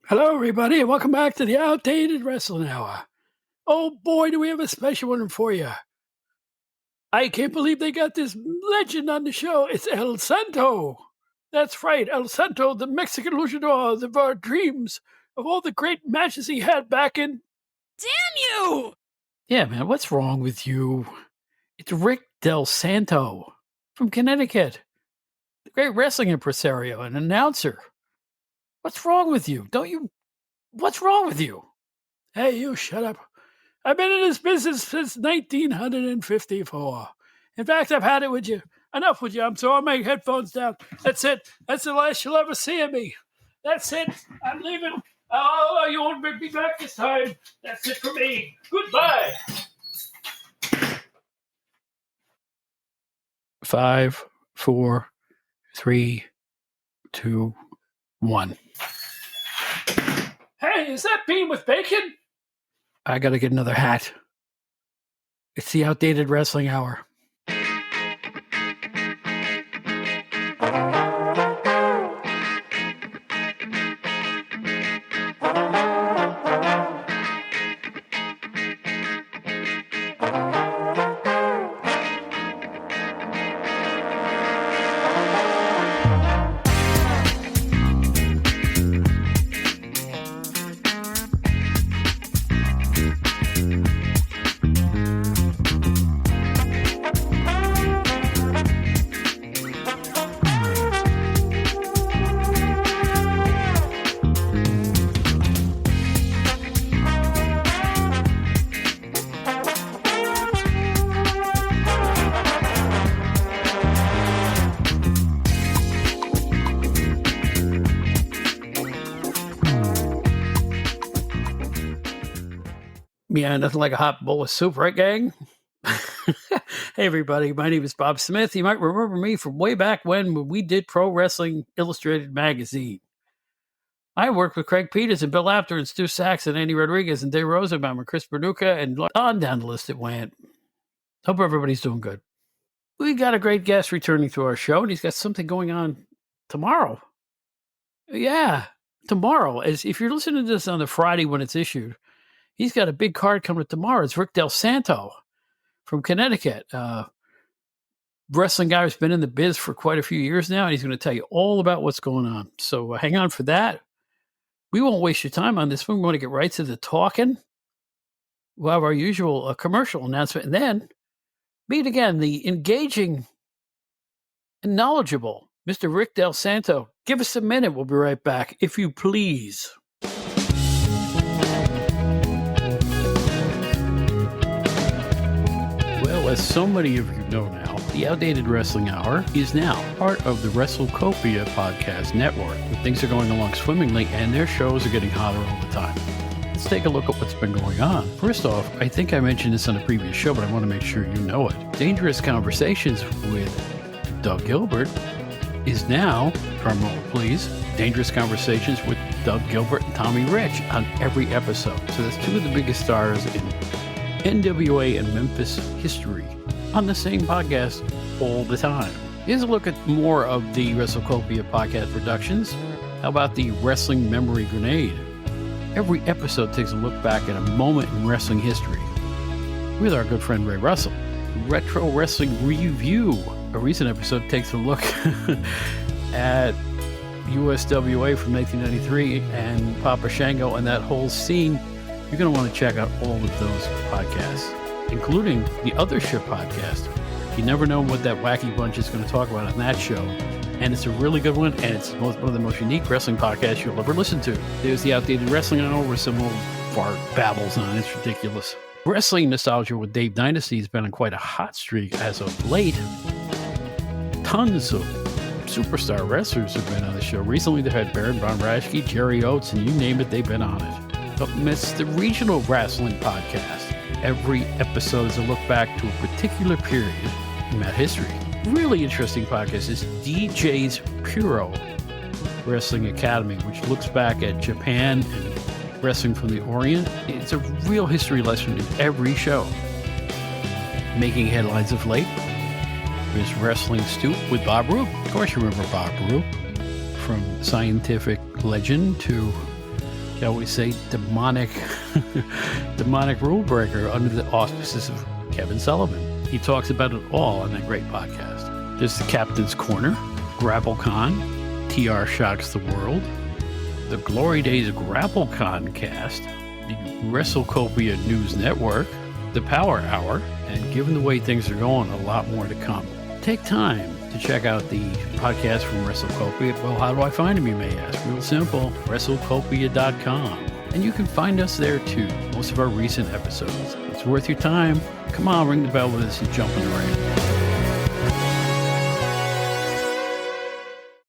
Hello, everybody, and welcome back to the Outdated Wrestling Hour. Oh boy, do we have a special one for you. I can't believe they got this legend on the show. It's El Santo. That's right, El Santo, the Mexican luchador of our dreams, of all the great matches he had back in... Damn you! Yeah, man, what's wrong with you? It's Rick Del Santo from Connecticut, the great wrestling impresario and announcer. What's wrong with you? What's wrong with you? Hey, you shut up. I've been in this business since 1954. In fact, I've had it with you. Enough with you. I'm throwing my headphones down. That's it. That's the last you'll ever see of me. That's it. I'm leaving. Oh, you won't be back this time. That's it for me. Goodbye. 5, 4, 3, 2, 1. Hey, is that bean with bacon? I gotta get another hat. It's the Outdated Wrestling Hour. Yeah, nothing like a hot bowl of soup, right, gang? Hey, everybody. My name is Bob Smith. You might remember me from way back when we did Pro Wrestling Illustrated magazine. I worked with Craig Peters and Bill Apter and Stu Sachs and Andy Rodriguez and Dave Rosenbaum and Chris Perduca and on down the list it went. Hope everybody's doing good. We got a great guest returning to our show, and he's got something going on tomorrow. Yeah, tomorrow. As if you're listening to this on the Friday when it's issued, he's got a big card coming tomorrow. It's Rick Del Santo from Connecticut. Wrestling guy who's been in the biz for quite a few years now, and he's going to tell you all about what's going on. So hang on for that. We won't waste your time on this one. We want to get right to the talking. We'll have our usual commercial announcement, and then meet again the engaging and knowledgeable Mr. Rick Del Santo. Give us a minute. We'll be right back, if you please. Well, as so many of you know now, the Outdated Wrestling Hour is now part of the WrestleCopia podcast network. Things are going along swimmingly, and their shows are getting hotter all the time. Let's take a look at what's been going on. First off, I think I mentioned this on a previous show, but I want to make sure you know it. Dangerous Conversations with Doug Gilbert is now, drumroll please, Dangerous Conversations with Doug Gilbert and Tommy Rich on every episode. So that's two of the biggest stars in NWA and Memphis history on the same podcast all the time. Here's a look at more of the WrestleCopia podcast productions. How about the Wrestling Memory Grenade? Every episode takes a look back at a moment in wrestling history with our good friend Ray Russell. Retro Wrestling Review. A recent episode takes a look at USWA from 1993 and Papa Shango and that whole scene. You're going to want to check out all of those podcasts, including the Other Ship podcast. You never know what that wacky bunch is going to talk about on that show. And it's a really good one, and it's one of the most unique wrestling podcasts you'll ever listen to. There's the Outdated Wrestling Hour with some old fart babbles on. It's ridiculous. Wrestling Nostalgia with Dave Dynasty has been on quite a hot streak as of late. Tons of superstar wrestlers have been on the show. Recently, they've had Baron Von Raschke, Jerry Oates, and you name it, they've been on it. Don't miss the Regional Wrestling Podcast. Every episode is a look back to a particular period in that history. Really interesting podcast is DJ's Puro Wrestling Academy, which looks back at Japan and wrestling from the Orient. It's a real history lesson in every show. Making headlines of late is Wrestling Stoop with Bob Roop. Of course you remember Bob Roop, from scientific legend to shall we say, demonic rule breaker under the auspices of Kevin Sullivan. He talks about it all on that great podcast. There's the Captain's Corner, GrappleCon, TR Shocks the World, the Glory Days GrappleCon cast, the WrestleCopia News Network, the Power Hour, and given the way things are going, a lot more to come. Take time to check out the podcast from WrestleCopia. Well, how do I find them, you may ask? Real simple, WrestleCopia.com. And you can find us there too, most of our recent episodes. It's worth your time. Come on, ring the bell with us and jump in the ring.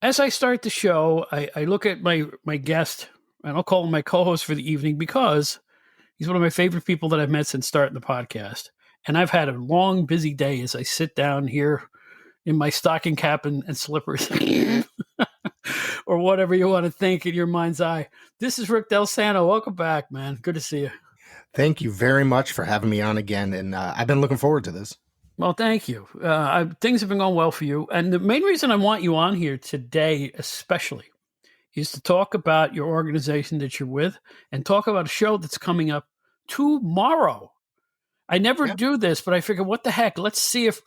As I start the show, I look at my guest, and I'll call him my co-host for the evening because he's one of my favorite people that I've met since starting the podcast. And I've had a long, busy day as I sit down here in my stocking cap and slippers or whatever you want to think in your mind's eye. This is Rick Del Santo. Welcome back, man. Good to see you. Thank you very much for having me on again. And I've been looking forward to this. Well, thank you. Things have been going well for you. And the main reason I want you on here today, especially, is to talk about your organization that you're with and talk about a show that's coming up tomorrow. I never do this, but I figured, what the heck? Let's see if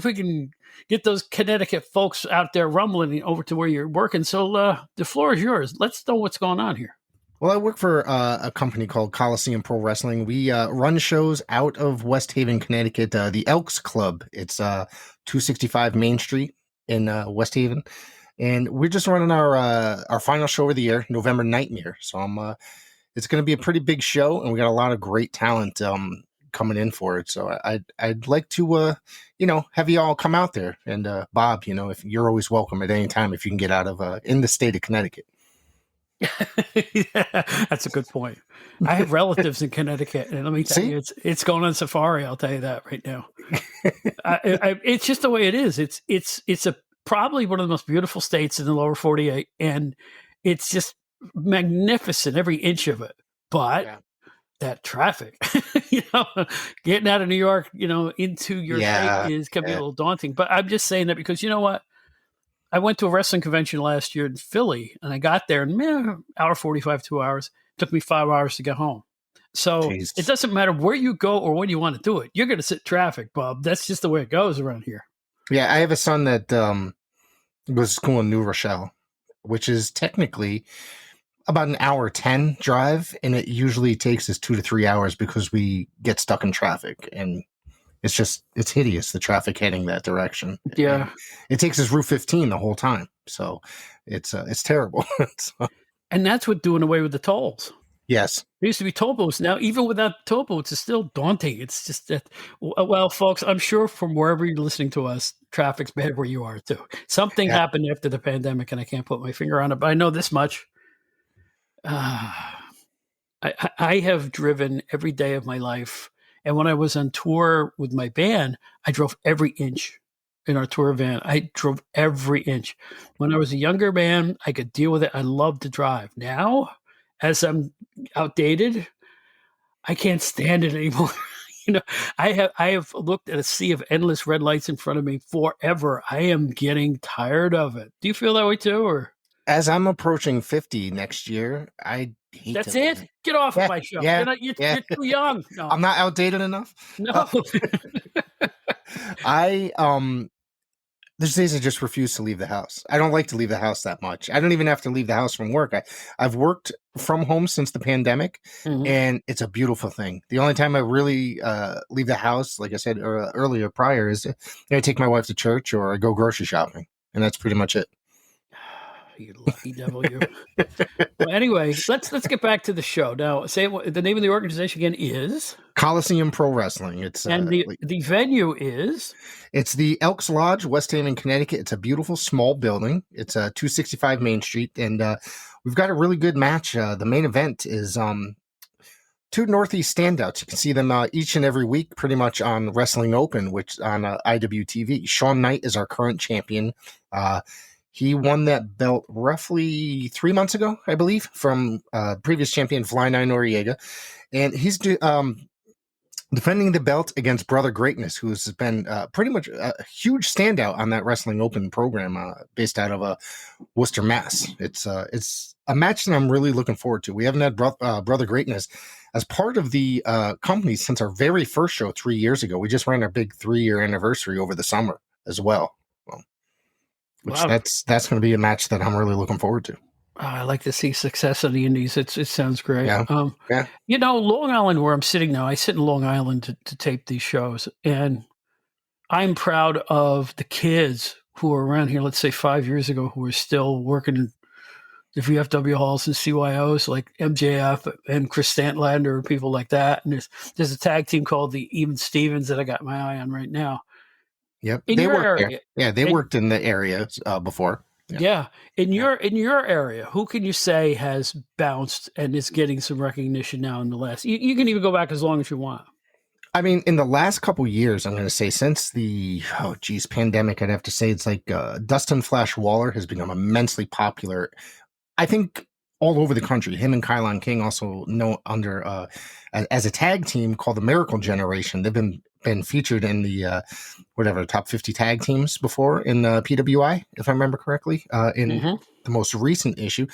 we can get those Connecticut folks out there rumbling over to where you're working. So the floor is yours. Let's know what's going on here. Well, I work for a company called Coliseum Pro Wrestling. We run shows out of West Haven, Connecticut. The Elks Club. It's 265 Main Street in West Haven, and we're just running our final show of the year, November Nightmare. So it's going to be a pretty big show, and we got a lot of great talent coming in for it. So I'd like to have you all come out there. And Bob, if you're always welcome at any time if you can get out of in the state of Connecticut. Yeah, that's a good point. I have relatives in Connecticut, and let me tell you, it's going on safari. I'll tell you that right now. It's just the way it is. It's probably one of the most beautiful states in the lower 48, and it's just magnificent, every inch of it. But that traffic, getting out of New York, into your state can be a little daunting. But I'm just saying that because you know what? I went to a wrestling convention last year in Philly, and I got there and hour 45, 2 hours. It took me 5 hours to get home. So It doesn't matter where you go or when you want to do it. You're going to sit in traffic, Bob. That's just the way it goes around here. Yeah, I have a son that goes to school in New Rochelle, which is technically about an hour 10 drive, and it usually takes us 2 to 3 hours because we get stuck in traffic, and it's hideous, the traffic heading that direction. Yeah. And it takes us Route 15 the whole time. So it's terrible. And that's what doing away with the tolls. Yes. There used to be toll booths. Now, even without toll booths, it's still daunting. It's just that, well, folks, I'm sure from wherever you're listening to us, traffic's bad where you are too. Something happened after the pandemic, and I can't put my finger on it, but I know this much. I have driven every day of my life. And when I was on tour with my band, I drove every inch in our tour van. I drove every inch. When I was a younger man, I could deal with it. I loved to drive. Now, as I'm outdated, I can't stand it anymore. I have looked at a sea of endless red lights in front of me forever. I am getting tired of it. Do you feel that way too, or? As I'm approaching 50 next year, I hate That's it? Get off of my show. You're too young. No. I'm not outdated enough. No. There's days I just refuse to leave the house. I don't like to leave the house that much. I don't even have to leave the house from work. I've worked from home since the pandemic, and it's a beautiful thing. The only time I really leave the house, like I said earlier prior, is I take my wife to church or I go grocery shopping, and that's pretty much it. You lucky devil, you. Well, anyway, let's get back to the show. Now, say the name of the organization again is Coliseum Pro Wrestling. It's and the venue is it's the Elks Lodge, West Haven, Connecticut. It's a beautiful small building. It's 265 Main Street, and we've got a really good match. The main event is two Northeast standouts. You can see them each and every week, pretty much on Wrestling Open, which on IWTV. Sean Knight is our current champion. He won that belt roughly 3 months ago, I believe, from previous champion Fly Nine Noriega. And he's defending the belt against Brother Greatness, who's been pretty much a huge standout on that Wrestling Open program based out of Worcester, Mass. It's a match that I'm really looking forward to. We haven't had Brother Greatness as part of the company since our very first show 3 years ago. We just ran our big 3-year anniversary over the summer as well. Which Wow. that's going to be a match that I'm really looking forward to. I like to see success in the Indies. It sounds great. Yeah. Yeah. Long Island, where I'm sitting now, I sit in Long Island to tape these shows, and I'm proud of the kids who were around here, let's say 5 years ago, who are still working in the VFW halls and CYOs like MJF and Chris Stantlander and people like that. And there's a tag team called the Even Stevens that I got my eye on right now. Yep. In They your worked area, there. Yeah, they worked in the area before. Yeah. In your area, who can you say has bounced and is getting some recognition now in the last? You can even go back as long as you want. I mean, in the last couple years, I'm going to say since the pandemic, I'd have to say it's like Dustin Flash Waller has become immensely popular. I think all over the country. Him and Kylon King also know under as a tag team called the Miracle Generation. They've been featured in the top 50 tag teams before in PWI, if I remember correctly, in the most recent issue.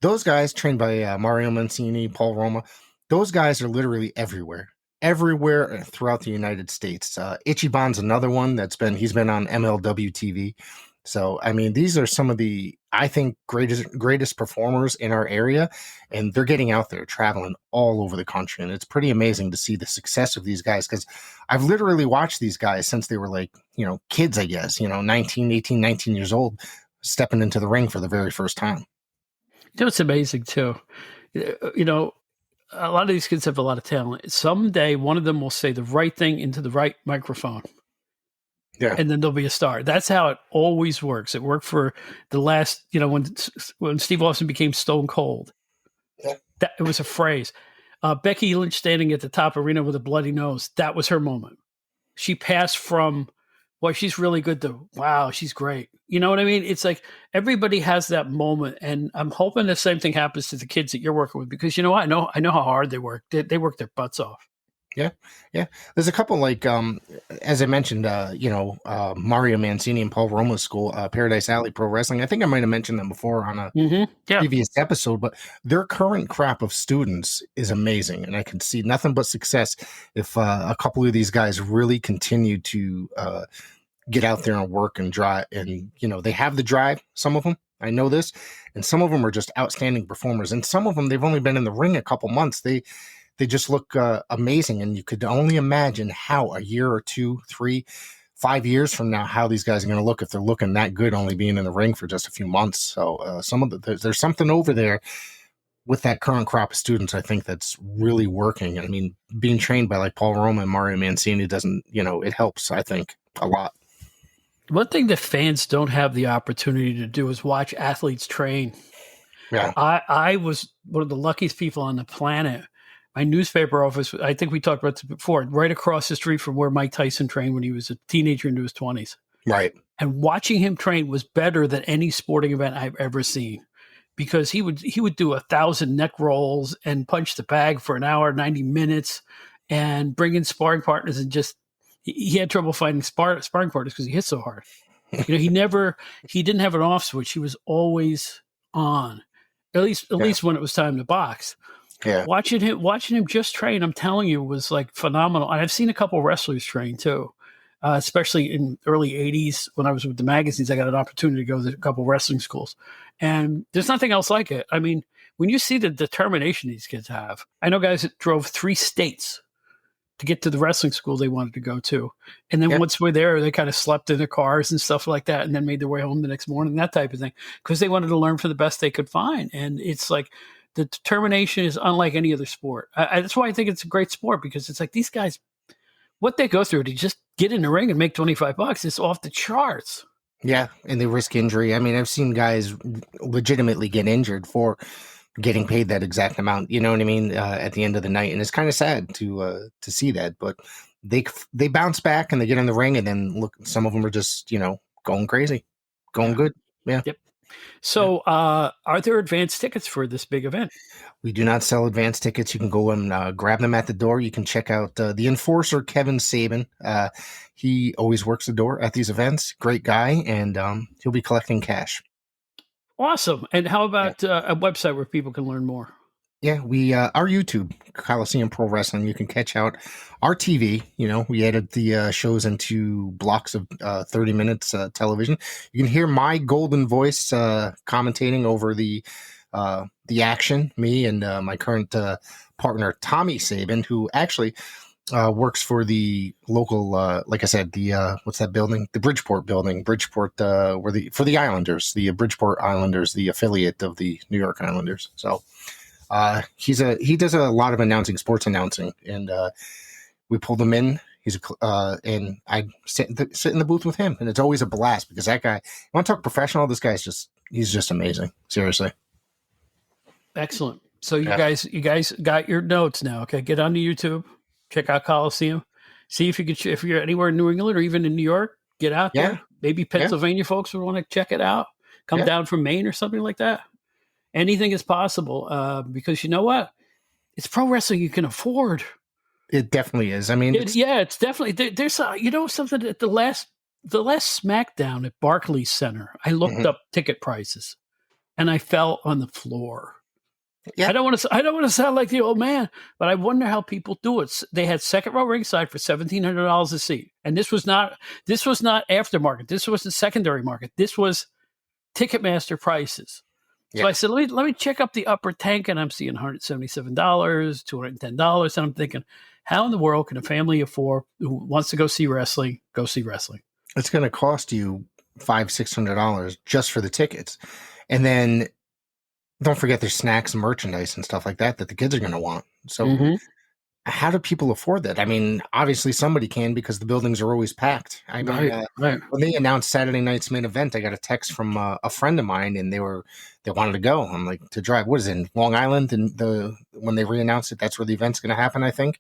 Those guys, trained by Mario Mancini, Paul Roma, those guys are literally everywhere throughout the United States. Ichiban's another one he's been on MLW TV. So, I mean, these are some of the, I think, greatest performers in our area, and they're getting out there, traveling all over the country. And it's pretty amazing to see the success of these guys, because I've literally watched these guys since they were like, kids, I guess, 19 years old, stepping into the ring for the very first time. It's amazing, too. A lot of these kids have a lot of talent. Someday, one of them will say the right thing into the right microphone. Yeah. And then there'll be a star. That's how it always works. It worked for the last, when Steve Austin became Stone Cold. Yeah. That it was a phrase. Becky Lynch standing at the top arena with a bloody nose. That was her moment. She passed from, boy, she's really good to, wow, she's great. You know what I mean? It's like everybody has that moment, and I'm hoping the same thing happens to the kids that you're working with, because I know how hard they work. They work their butts off. Yeah. There's a couple like, as I mentioned, Mario Mancini and Paul Roma's school, Paradise Alley Pro Wrestling. I think I might have mentioned them before on a previous episode, but their current crop of students is amazing, and I can see nothing but success if a couple of these guys really continue to get out there and work and drive. And they have the drive. Some of them, I know this, and some of them are just outstanding performers, and some of them they've only been in the ring a couple months. They just look amazing, and you could only imagine how a year or 2, 3, 5 years from now, how these guys are going to look if they're looking that good, only being in the ring for just a few months. So there's something over there with that current crop of students, I think, that's really working. I mean, being trained by like Paul Roma and Mario Mancini doesn't, it helps, I think, a lot. One thing that fans don't have the opportunity to do is watch athletes train. Yeah. I was one of the luckiest people on the planet. My newspaper office, I think we talked about this before, right across the street from where Mike Tyson trained when he was a teenager into his 20s. Right. And watching him train was better than any sporting event I've ever seen, because he would do 1,000 neck rolls and punch the bag for an hour, 90 minutes, and bring in sparring partners, and just he had trouble finding sparring partners because he hit so hard. He didn't have an off switch. He was always on, at least when it was time to box. Yeah. Watching him just train, I'm telling you, was like phenomenal. And I've seen a couple of wrestlers train too, especially in early 80s when I was with the magazines. I got an opportunity to go to a couple of wrestling schools, and there's nothing else like it. I mean, when you see the determination these kids have, I know guys that drove 3 states to get to the wrestling school they wanted to go to. And then once we're there, they kind of slept in their cars and stuff like that, and then made their way home the next morning, that type of thing, because they wanted to learn for the best they could find. And it's like, the determination is unlike any other sport. That's why I think it's a great sport, because it's like these guys, what they go through to just get in the ring and make $25, it's off the charts. Yeah, and they risk injury. I mean, I've seen guys legitimately get injured for getting paid that exact amount. You know what I mean? At the end of the night, and it's kind of sad to see that. But they bounce back and they get in the ring, and then look, some of them are just going crazy, going good. Yeah. Yep. So, are there advance tickets for this big event? We do not sell advance tickets. You can go and grab them at the door. You can check out the enforcer, Kevin Sabin. He always works the door at these events. Great guy, and he'll be collecting cash. Awesome. And how about a website where people can learn more? Yeah, we our YouTube, Coliseum Pro Wrestling. You can catch out our TV. You know, we edit the shows into blocks of 30 minutes television. You can hear my golden voice commentating over the action. Me and my current partner Tommy Sabin, who actually works for the local, like I said, the what's that building? The Bridgeport building. Bridgeport, for the Islanders, the Bridgeport Islanders, the affiliate of the New York Islanders. So. He does a lot of announcing, sports announcing, and we pulled him in. And I sit in the booth with him, and it's always a blast because that guy. You want to talk professional? This guy's he's just amazing. Seriously. Excellent. So you guys got your notes now. Okay, get onto YouTube, check out Coliseum, see if you can. If you're anywhere in New England or even in New York, get out there. Maybe Pennsylvania folks would want to check it out. Come down from Maine or something like that. Anything is possible because you know what? It's pro wrestling you can afford. It definitely is. I mean, it's definitely there's something at the last SmackDown at Barclays Center. I looked up ticket prices, and I fell on the floor. Yeah. I don't want to sound like the old man, but I wonder how people do it. They had second row ringside for $1,700 a seat, and this was not aftermarket. This wasn't secondary market. This was Ticketmaster prices. So I said, let me check up the upper tank, and I'm seeing $177, $210, and I'm thinking, how in the world can a family of four who wants to go see wrestling go see wrestling? It's going to cost you $500-$600 just for the tickets, and then don't forget there's snacks and merchandise and stuff like that the kids are going to want. So. How do people afford that? I mean, obviously somebody can because the buildings are always packed. I mean, when they announced Saturday night's main event, I got a text from a friend of mine, and they wanted to go. I'm like, to drive. What is it, in Long Island? And when they re-announced it, that's where the event's going to happen. I think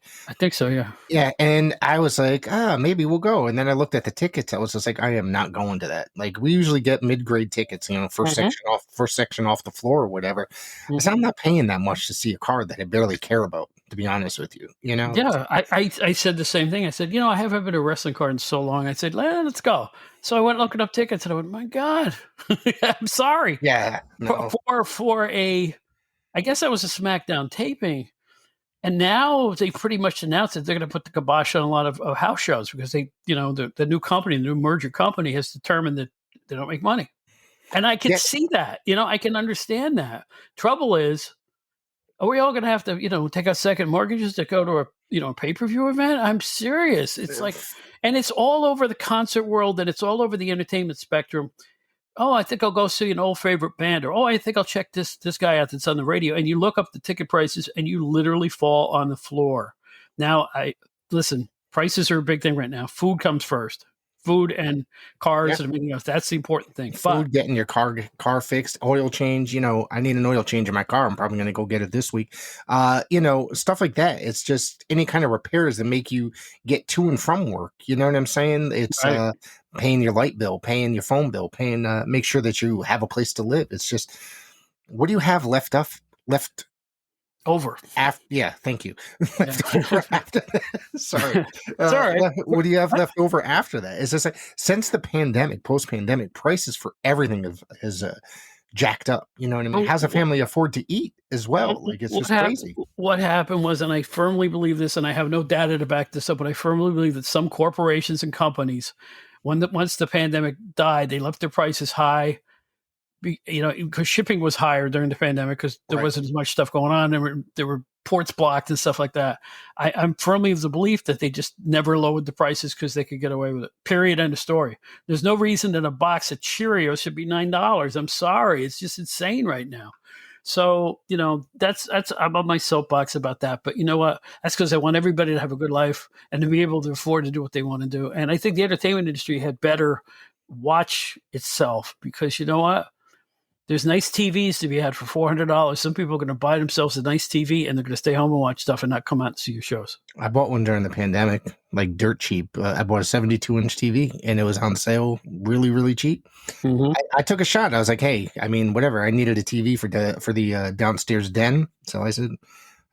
so. Yeah. Yeah, and I was like, maybe we'll go. And then I looked at the tickets. I was just like, I am not going to that. Like, we usually get mid-grade tickets, first section off the floor or whatever. I said, I'm not paying that much to see a card that I barely care about, to be honest with you. Yeah, I said the same thing. I said, I haven't been to a wrestling card in so long. I said, let's go. So I went looking up tickets, and I went, my God, I'm sorry. Yeah, no. For I guess that was a SmackDown taping, and now they pretty much announced that they're going to put the kibosh on a lot of house shows because they, the new company, the new merger company, has determined that they don't make money, and I can see that. I can understand that. Trouble is, are we all going to have to, take out second mortgages to go to a pay-per-view event? I'm serious. It's like, and it's all over the concert world, and it's all over the entertainment spectrum. Oh, I think I'll go see an old favorite band, or I think I'll check this guy out that's on the radio. And you look up the ticket prices, and you literally fall on the floor. Now, listen, prices are a big thing right now. Food comes first. Food and cars and everything else. That's the important thing. Food, getting your car fixed, oil change. I need an oil change in my car. I'm probably going to go get it this week. Stuff like that. It's just any kind of repairs that make you get to and from work. You know what I'm saying? It's paying your light bill, paying your phone bill, paying make sure that you have a place to live. It's just, what do you have left over? Thank you. Left over after that. Sorry. It's all right. What do you have left over after that? Is this since the pandemic, post-pandemic, prices for everything has jacked up. You know what I mean? How's a family afford to eat as well? Like, it's just crazy. What happened was, and I firmly believe this, and I have no data to back this up, but I firmly believe that some corporations and companies, once the pandemic died, they left their prices high. Because shipping was higher during the pandemic because there wasn't as much stuff going on. There were ports blocked and stuff like that. I'm firmly of the belief that they just never lowered the prices because they could get away with it. Period. End of story. There's no reason that a box of Cheerios should be $9. I'm sorry. It's just insane right now. So, that's I'm on my soapbox about that. But you know what? That's because I want everybody to have a good life and to be able to afford to do what they want to do. And I think the entertainment industry had better watch itself because you know what? There's nice TVs to be had for $400. Some people are going to buy themselves a nice TV and they're going to stay home and watch stuff and not come out and see your shows. I bought one during the pandemic, like dirt cheap. I bought a 72-inch TV, and it was on sale really, really cheap. Mm-hmm. I took a shot. I was like, hey, I mean, whatever. I needed a TV for the downstairs den. So I said,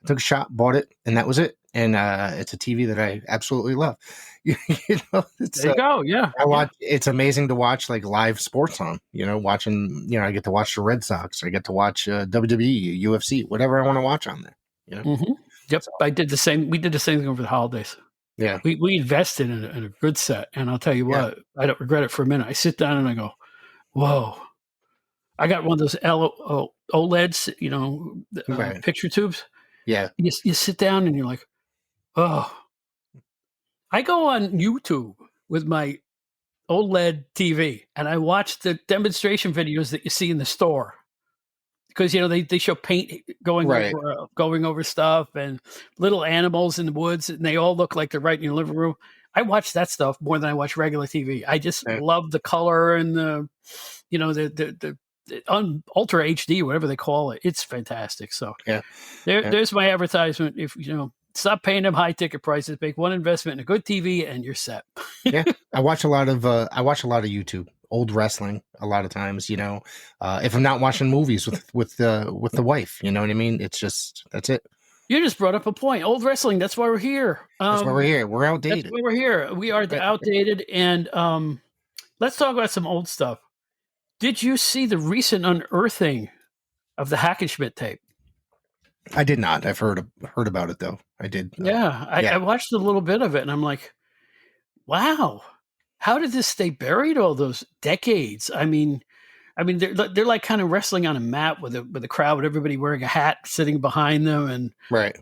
I took a shot, bought it, and that was it. And it's a TV that I absolutely love. It's, There you go. Yeah. I watch. It's amazing to watch like live sports on. Watching. I get to watch the Red Sox. I get to watch WWE, UFC, whatever I want to watch on there. Mm-hmm. Yep. So, I did the same. We did the same thing over the holidays. Yeah. We invested in a good set, and I'll tell you what, I don't regret it for a minute. I sit down and I go, whoa. I got one of those OLEDs, Right. picture tubes. Yeah. You sit down and you're like, oh. I go on YouTube with my OLED TV and I watch the demonstration videos that you see in the store because they show paint going over stuff and little animals in the woods and they all look like they're right in your living room. I watch that stuff more than I watch regular TV. I just love the color and the Ultra HD, whatever they call it. It's fantastic. So there's my advertisement. If stop paying them high ticket prices, make one investment in a good TV, and you're set. Yeah, I watch a lot of YouTube, old wrestling. A lot of times, if I'm not watching movies with the wife, you know what I mean. It's just that's it. You just brought up a point. Old wrestling. That's why we're here. That's why we're here. We're outdated. That's why we're here. We are outdated, and let's talk about some old stuff. Did you see the recent unearthing of the Hackenschmidt tape? I did not. I've heard about it though. I did. I watched a little bit of it, and I'm like, wow, how did this stay buried all those decades? I mean, they're like kind of wrestling on a mat with a crowd, with everybody wearing a hat, sitting behind them, and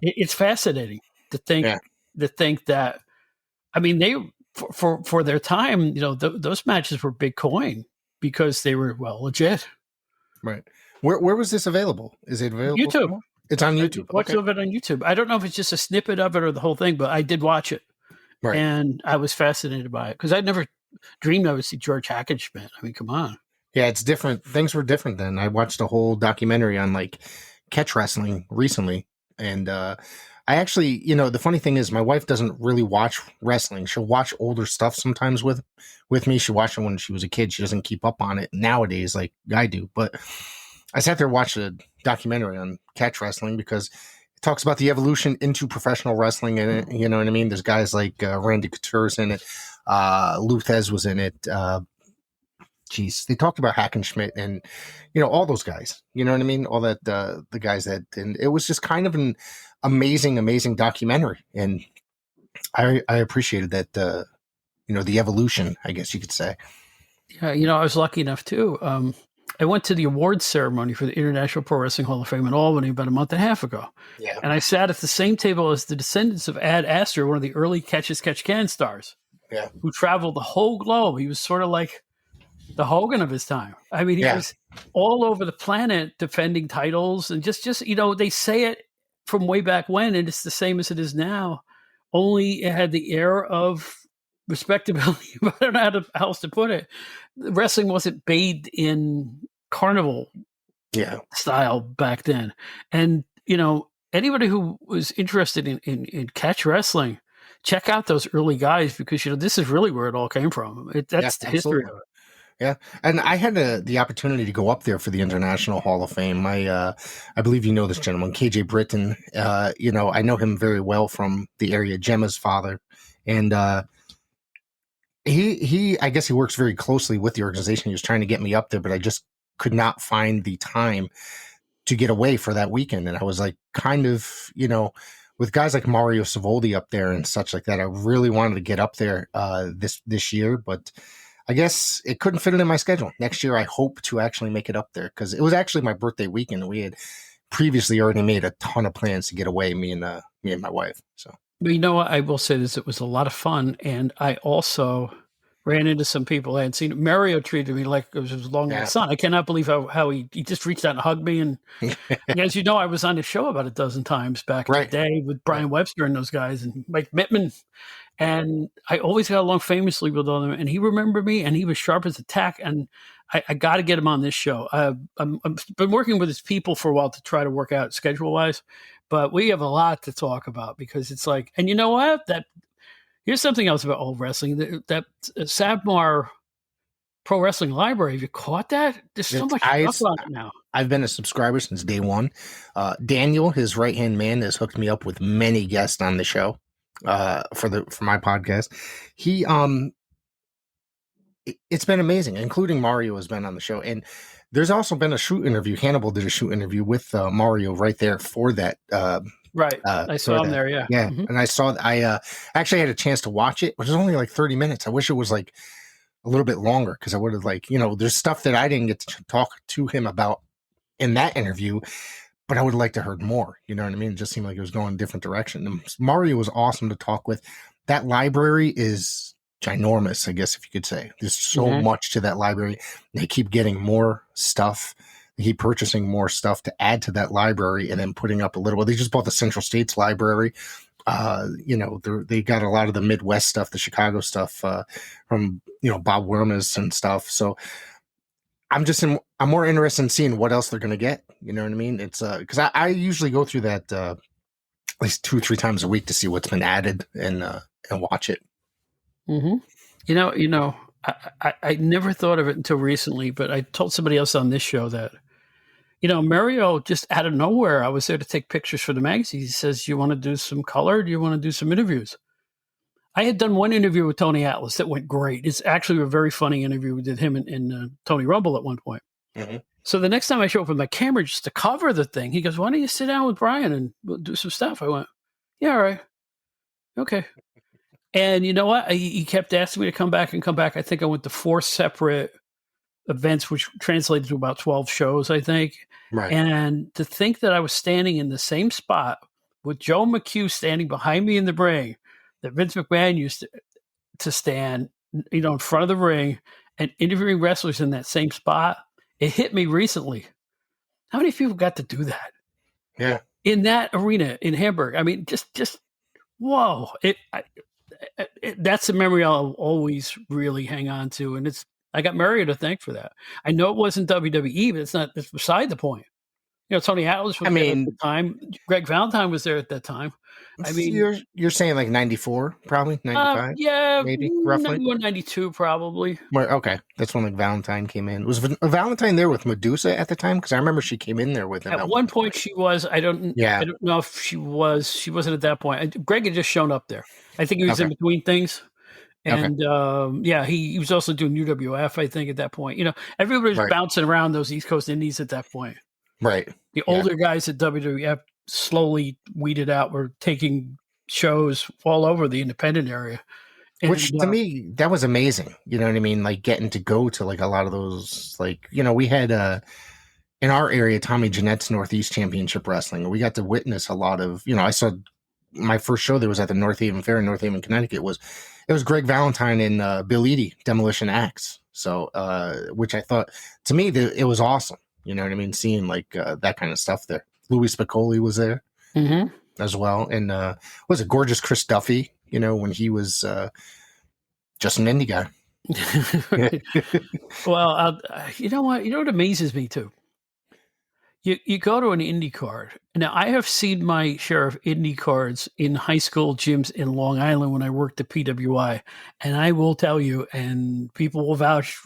it's fascinating to think that. I mean, they for their time, those matches were big coin because they were legit. Right. Where was this available? Is it available? YouTube. It's on YouTube. Watch of it on YouTube. I don't know if it's just a snippet of it or the whole thing, but I did watch it. Right. And I was fascinated by it because I'd never dreamed I would see George Hackenschmidt. I mean, come on. Yeah, it's different. Things were different then. I watched a whole documentary on like catch wrestling recently. And I actually, the funny thing is my wife doesn't really watch wrestling. She'll watch older stuff sometimes with me. She watched it when she was a kid. She doesn't keep up on it nowadays like I do. But I sat there and watched a documentary on catch wrestling because it talks about the evolution into professional wrestling. And you know what I mean? There's guys like Randy Couture's in it. Luthez was in it. They talked about Hackenschmidt and, all those guys, you know what I mean? All that, the guys that, and it was just kind of an amazing, amazing documentary. And I appreciated that, the evolution, I guess you could say. Yeah. I was lucky enough too. I went to the awards ceremony for the International Pro Wrestling Hall of Fame in Albany about a month and a half ago. Yeah. And I sat at the same table as the descendants of Ad Astor, one of the early Catch As Catch Can stars. Yeah. Who traveled the whole globe. He was sort of like the Hogan of his time. I mean, he was all over the planet defending titles and just they say it from way back when, and it's the same as it is now. Only it had the air of respectability. I don't know how else to put it. Wrestling wasn't bathed in carnival style back then. And, anybody who was interested in catch wrestling, check out those early guys because, this is really where it all came from. That's the history of it. Yeah. And I had the opportunity to go up there for the International Hall of Fame. I believe this gentleman, KJ Britton. I know him very well from the area, Gemma's father. And, He I guess he works very closely with the organization. He was trying to get me up there, but I just could not find the time to get away for that weekend. And I was like, kind of, with guys like Mario Savoldi up there and such like that, I really wanted to get up there this year, but I guess it couldn't fit it in my schedule. Next year, I hope to actually make it up there because it was actually my birthday weekend. And we had previously already made a ton of plans to get away, me and my wife. So. But what? I will say this. It was a lot of fun. And I also ran into some people I hadn't seen. Mario treated me like it was his long lost son. I cannot believe how he just reached out and hugged me. And as you know, I was on his show about a dozen times back in the day with Brian Webster and those guys and Mike Mittman. And I always got along famously with all of them. And he remembered me, and he was sharp as a tack. And I got to get him on this show. I've been working with his people for a while to try to work out schedule-wise. But we have a lot to talk about because it's like, and you know what? Here's something else about old wrestling. That Savmar Pro Wrestling Library, have you caught that? There's so much stuff on it now. I've been a subscriber since day one. Daniel, his right-hand man, has hooked me up with many guests on the show for my podcast. It's been amazing, including Mario has been on the show. And there's also been a shoot interview. Hannibal did a shoot interview with Mario right there for that. Right. I saw him there. Yeah. Yeah. Mm-hmm. And I actually had a chance to watch it, which was only like 30 minutes. I wish it was like a little bit longer because I would have there's stuff that I didn't get to talk to him about in that interview, but I would have liked to heard more. You know what I mean? It just seemed like it was going a different direction. And Mario was awesome to talk with. That library is ginormous, I guess, if you could say. There's so much to that library. They keep getting more stuff. They keep purchasing more stuff to add to that library and then putting up a little. They just bought the Central States Library. They got a lot of the Midwest stuff, the Chicago stuff from Bob Wermas and stuff. So I'm more interested in seeing what else they're going to get. You know what I mean? It's because I usually go through that at least 2-3 times a week to see what's been added and watch it. Mm-hmm. I never thought of it until recently, but I told somebody else on this show that, Mario just out of nowhere, I was there to take pictures for the magazine. He says, you want to do some color? Do you want to do some interviews? I had done one interview with Tony Atlas that went great. It's actually a very funny interview. We did him and Tony Rumble at one point. Mm-hmm. So the next time I show up with my camera just to cover the thing, he goes, why don't you sit down with Brian and we'll do some stuff? I went, yeah, all right. Okay. And you know what? He kept asking me to come back. I think I went to 4 separate events, which translated to about 12 shows, I think. Right. And to think that I was standing in the same spot with Joe McHugh standing behind me in the ring, that Vince McMahon used to stand, in front of the ring and interviewing wrestlers in that same spot, it hit me recently. How many people got to do that? Yeah. In that arena in Hamburg. I mean, just whoa. That's a memory I'll always really hang on to. And I got Mario to thank for that. I know it wasn't WWE, but it's beside the point. Tony Atlas was there at the time. Greg Valentine was there at that time. I mean, you're saying like 94, probably 95? Yeah, maybe roughly 92, probably. Okay, that's when like Valentine came in. Was Valentine there with Medusa at the time? Because I remember she came in there with him. At one point, she was. I don't know if she was. She wasn't at that point. Greg had just shown up there. I think he was in between things. And he was also doing UWF, I think, at that point. Everybody was bouncing around those East Coast Indies at that point. Right. The older guys at WWF slowly weeded out, were taking shows all over the independent area. And, which to me, that was amazing. You know what I mean? Like getting to go to like a lot of those, like, we had in our area, Tommy Jeanette's Northeast Championship Wrestling. We got to witness a lot of, I saw my first show that was at the North Haven Fair in North Haven, Connecticut it was Greg Valentine and Bill Eadie, Demolition Axe. So, which I thought, to me, it was awesome. You know what I mean? Seeing like that kind of stuff there. Louis Spicolli was there as well. And was it Gorgeous Chris Duffy, when he was just an indie guy. Well, you know what? You know what amazes me too? You go to an indie card. Now, I have seen my share of indie cards in high school gyms in Long Island when I worked at PWI. And I will tell you, and people will vouch,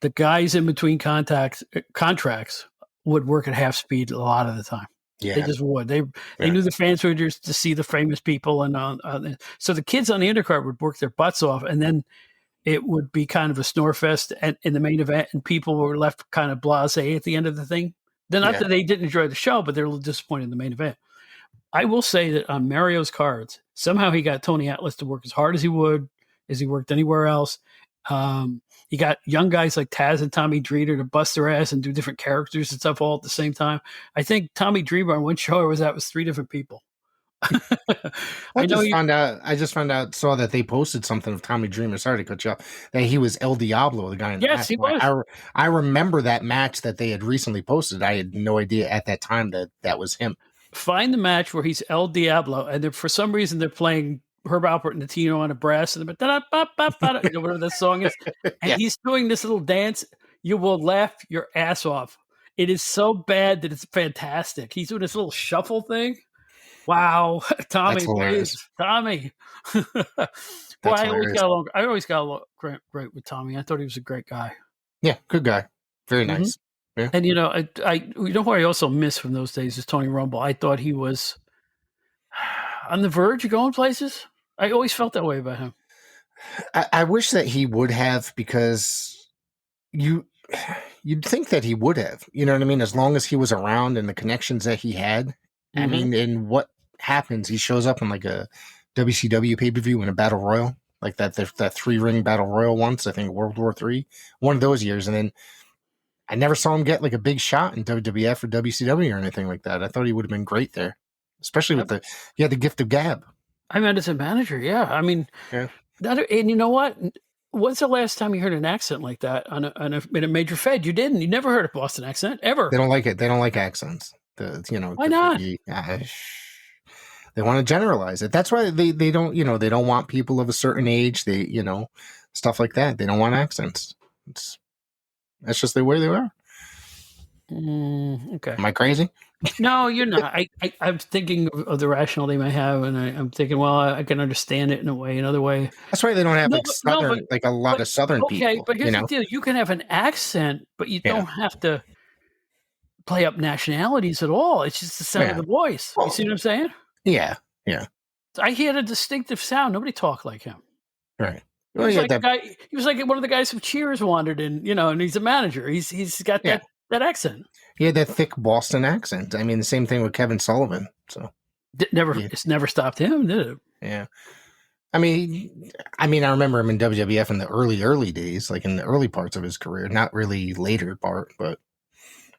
the guys in between contracts would work at half speed a lot of the time. Yeah. They just would. They knew the fans were just to see the famous people. And so the kids on the undercard would work their butts off. And then it would be kind of a snore fest in the main event. And people were left kind of blasé at the end of the thing. Then not that they didn't enjoy the show, but they're a little disappointed in the main event. I will say that on Mario's cards, somehow he got Tony Atlas to work as hard as he worked anywhere else. He got young guys like Taz and Tommy Dreamer to bust their ass and do different characters and stuff all at the same time. I think Tommy Dreamer on one show I was at was 3 different people. I I know just you. found out. I just found out. Saw that they posted something of Tommy Dreamer. Sorry to cut you off. That he was El Diablo, the guy in the Yes, match. he was. I remember that match that they had recently posted. I had no idea at that time that that was him. Find the match where he's El Diablo, and for some reason they're playing Herb Alpert and Latino on a brass, and whatever that song is, and Yeah, he's doing this little dance. You will laugh your ass off. It is so bad that it's fantastic. He's doing this little shuffle thing. Wow, that's Tommy, please, hilarious. Tommy. Boy, That's I always hilarious. got along. I always got along great with Tommy. I thought he was a great guy. Yeah, good guy. Very Mhm. nice. Yeah, And you know who I also miss from those days is Tony Rumble. I thought he was on the verge of going places. I always felt that way about him. I wish that he would have because you you'd think that he would have. You know what I mean? As long as he was around and the connections that he had. I Mm-hmm. mean, and what happens? He shows up in like a WCW pay per view in a battle royal, like that 3 ring battle royal once. I think World War III, one of those years, and then I never saw him get like a big shot in WWF or WCW or anything like that. I thought he would have been great there, especially with he had the gift of gab. I meant as a manager. Yeah, I mean, Yeah, and you know what? When's the last time you heard an accent like that in a major Fed? You didn't. You never heard a Boston accent ever. they don't like it. They don't like accents. Why not? They want to generalize it. That's why they don't they don't want people of a certain age. They stuff like that. They don't want accents. That's just the way they are. Okay. Am I crazy? No, you're not. I'm thinking of the rationale they may have, and I'm thinking, well, I can understand it in a way. Another way, That's why they don't have no, like no, southern, like a lot but of southern okay. people. But here's the deal: you can have an accent, but you Yeah, don't have to play up nationalities at all. It's just the sound of yeah, the voice. You well, see what I'm saying? yeah, yeah. He had a distinctive sound. Nobody talked like him. Right. He Well, was yeah, like a guy. He was like one of the guys from Cheers wandered in, and he's a manager. He's got yeah. that accent. He had that thick Boston accent. I mean, the same thing with Kevin Sullivan. So yeah, It's never stopped him, did it? yeah. I remember him in WWF in the early days, like in the early parts of his career. Not really later part, but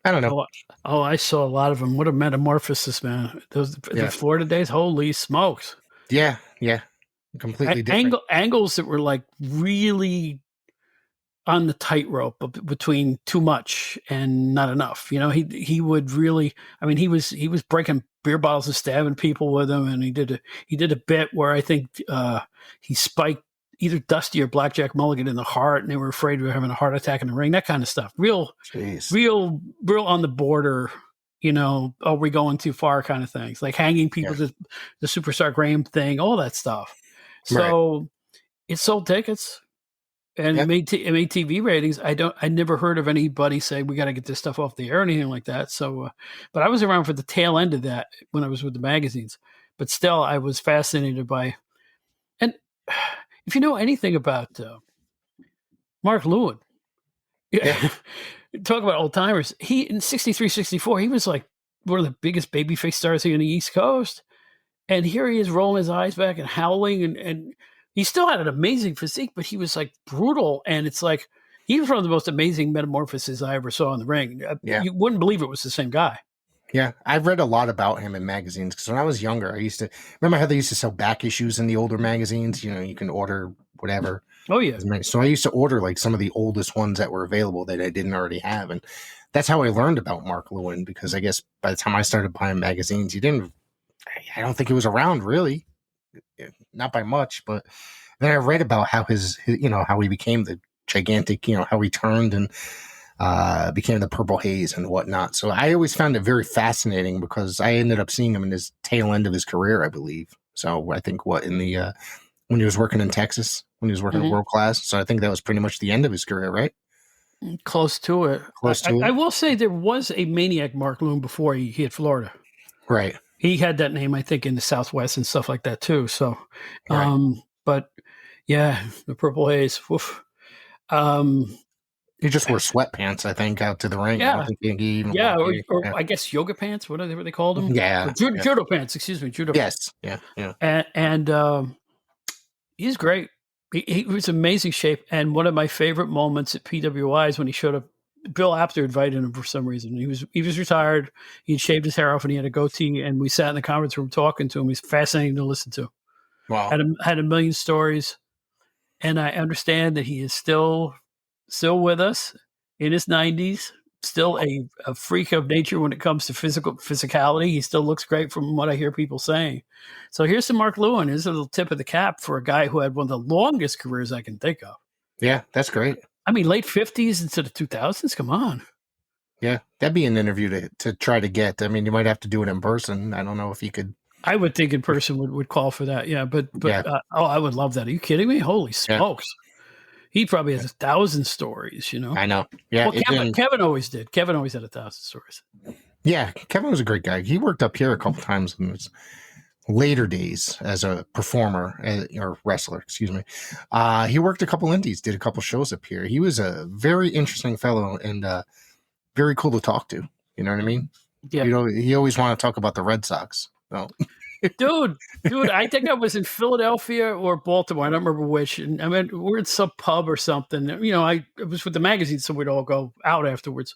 I don't know. I saw a lot of them. What a metamorphosis, man! The Yeah, Florida days, holy smokes! yeah, yeah. Completely different. Angles that were like really on the tightrope between too much and not enough. He would really. I mean, he was breaking beer bottles and stabbing people with them, and he did a bit where I think he spiked either Dusty or Blackjack Mulligan in the heart, and they were afraid of having a heart attack in the ring. That kind of stuff. Jeez. Real on the border. Are we going too far? Kind of things like hanging people Yeah. to the Superstar Graham thing, all that stuff. Right. So it sold tickets. And Yeah. it made TV ratings. I never heard of anybody say we got to get this stuff off the air or anything like that. So, but I was around for the tail end of that when I was with the magazines. But still, I was fascinated by. And if you know anything about Mark Lewin, Yeah. talk about old timers. He in 63, 64, he was like one of the biggest babyface stars here in the East Coast. And here he is rolling his eyes back and howling and he still had an amazing physique, but he was like brutal. And it's like, he was one of the most amazing metamorphoses I ever saw in the ring. Yeah. You wouldn't believe it was the same guy. Yeah. I've read a lot about him in magazines because when I was younger, I used to remember how they used to sell back issues in the older magazines. You can order whatever. Oh, yeah. So I used to order like some of the oldest ones that were available that I didn't already have. And that's how I learned about Mark Lewin because I guess by the time I started buying magazines, I don't think he was around really. Not by much, but then I read about how how he became the gigantic, how he turned and became the Purple Haze and whatnot. So I always found it very fascinating because I ended up seeing him in his tail end of his career, I believe. So I think in the when he was working in Texas, when he was working at World Class. So I think that was pretty much the end of his career, right? Close to it. I will say there was a Maniac Mark Lewin before he hit Florida. Right. He had that name, I think, in the Southwest and stuff like that too. So, Right. but yeah, the Purple Haze. Woof. He just wore sweatpants, I think, out to the ring. Yeah. I don't think he even Yeah, wore I guess yoga pants, whatever they called them. Yeah. Judo pants, excuse me, judo pants. Yes. Yeah. And he's great. He was amazing shape. And one of my favorite moments at PWI is when he showed up Bill Apter invited him for some reason. He was retired. He'd shaved his hair off and he had a goatee. And we sat in the conference room talking to him. He's fascinating to listen to. Wow. Had a million stories. And I understand that he is still with us in his 90s. Still a freak of nature when it comes to physicality. He still looks great from what I hear people saying. So here's some Mark Lewin. Here's a little tip of the cap for a guy who had one of the longest careers I can think of. Yeah, that's great. I mean, late 50s into the 2000s. Come on. Yeah, that'd be an interview to try to get. I mean, you might have to do it in person. I don't know if you could. I would think in person would call for that. Yeah, but Yeah. I would love that. Are you kidding me? Holy smokes. Yeah. He probably has 1,000 stories, you know? I know. Yeah. Well, Kevin always did. Kevin always had 1,000 stories. Yeah, Kevin was a great guy. He worked up here a couple times in his later days as a performer or wrestler, excuse me. He worked a couple indies, did a couple shows up here. He was a very interesting fellow and very cool to talk to. You know what I mean? Yeah. You know, he always wanted to talk about the Red Sox. So. Dude, I think I was in Philadelphia or Baltimore. I don't remember which. And I mean, we're at some pub or something. You know, I was with the magazine, so we'd all go out afterwards.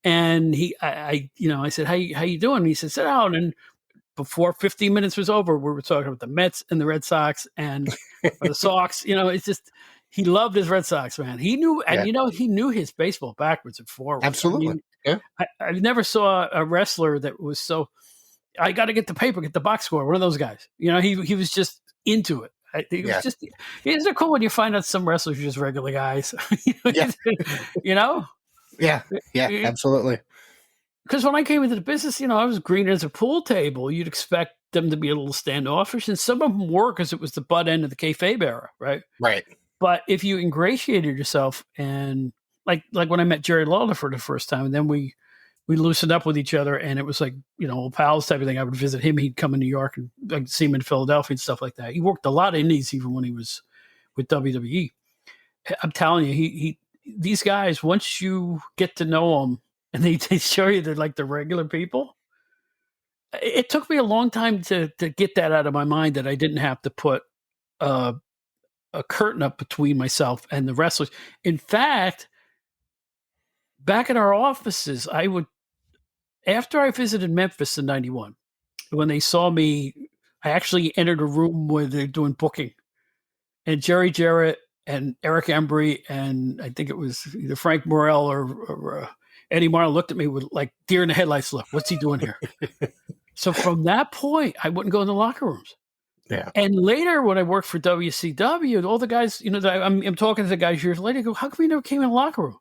And I said, how you doing? And he said, sit down. And before 15 minutes was over, we were talking about the Mets and the Red Sox and the Sox. You know, it's just, he loved his Red Sox, man. He knew, and he knew his baseball backwards and forwards. Absolutely. I mean, I never saw a wrestler that was so, I got to get the paper, get the box score. One of those guys. You know, he was just into it. Isn't it cool when you find out some wrestlers are just regular guys? You know? Yeah, absolutely. Because when I came into the business, you know, I was green as a pool table. You'd expect them to be a little standoffish, and some of them were because it was the butt end of the kayfabe era, right? Right. But if you ingratiated yourself, and like when I met Jerry Lawler for the first time, and then we loosened up with each other, and it was like, you know, old pals type of thing. I would visit him. He'd come in New York, and I'd see him in Philadelphia and stuff like that. He worked a lot of indies even when he was with WWE. I'm telling you, these guys, once you get to know them and they show you they're like the regular people, it took me a long time to get that out of my mind that I didn't have to put a curtain up between myself and the wrestlers. In fact, back in our offices, after I visited Memphis in 91, when they saw me, I actually entered a room where they're doing booking. And Jerry Jarrett and Eric Embry and I think it was either Frank Morrell or Eddie Martin looked at me with like deer in the headlights look. What's he doing here? So from that point, I wouldn't go in the locker rooms. Yeah. And later when I worked for WCW, all the guys, you know, I'm talking to the guys years later, go, how come you never came in the locker room?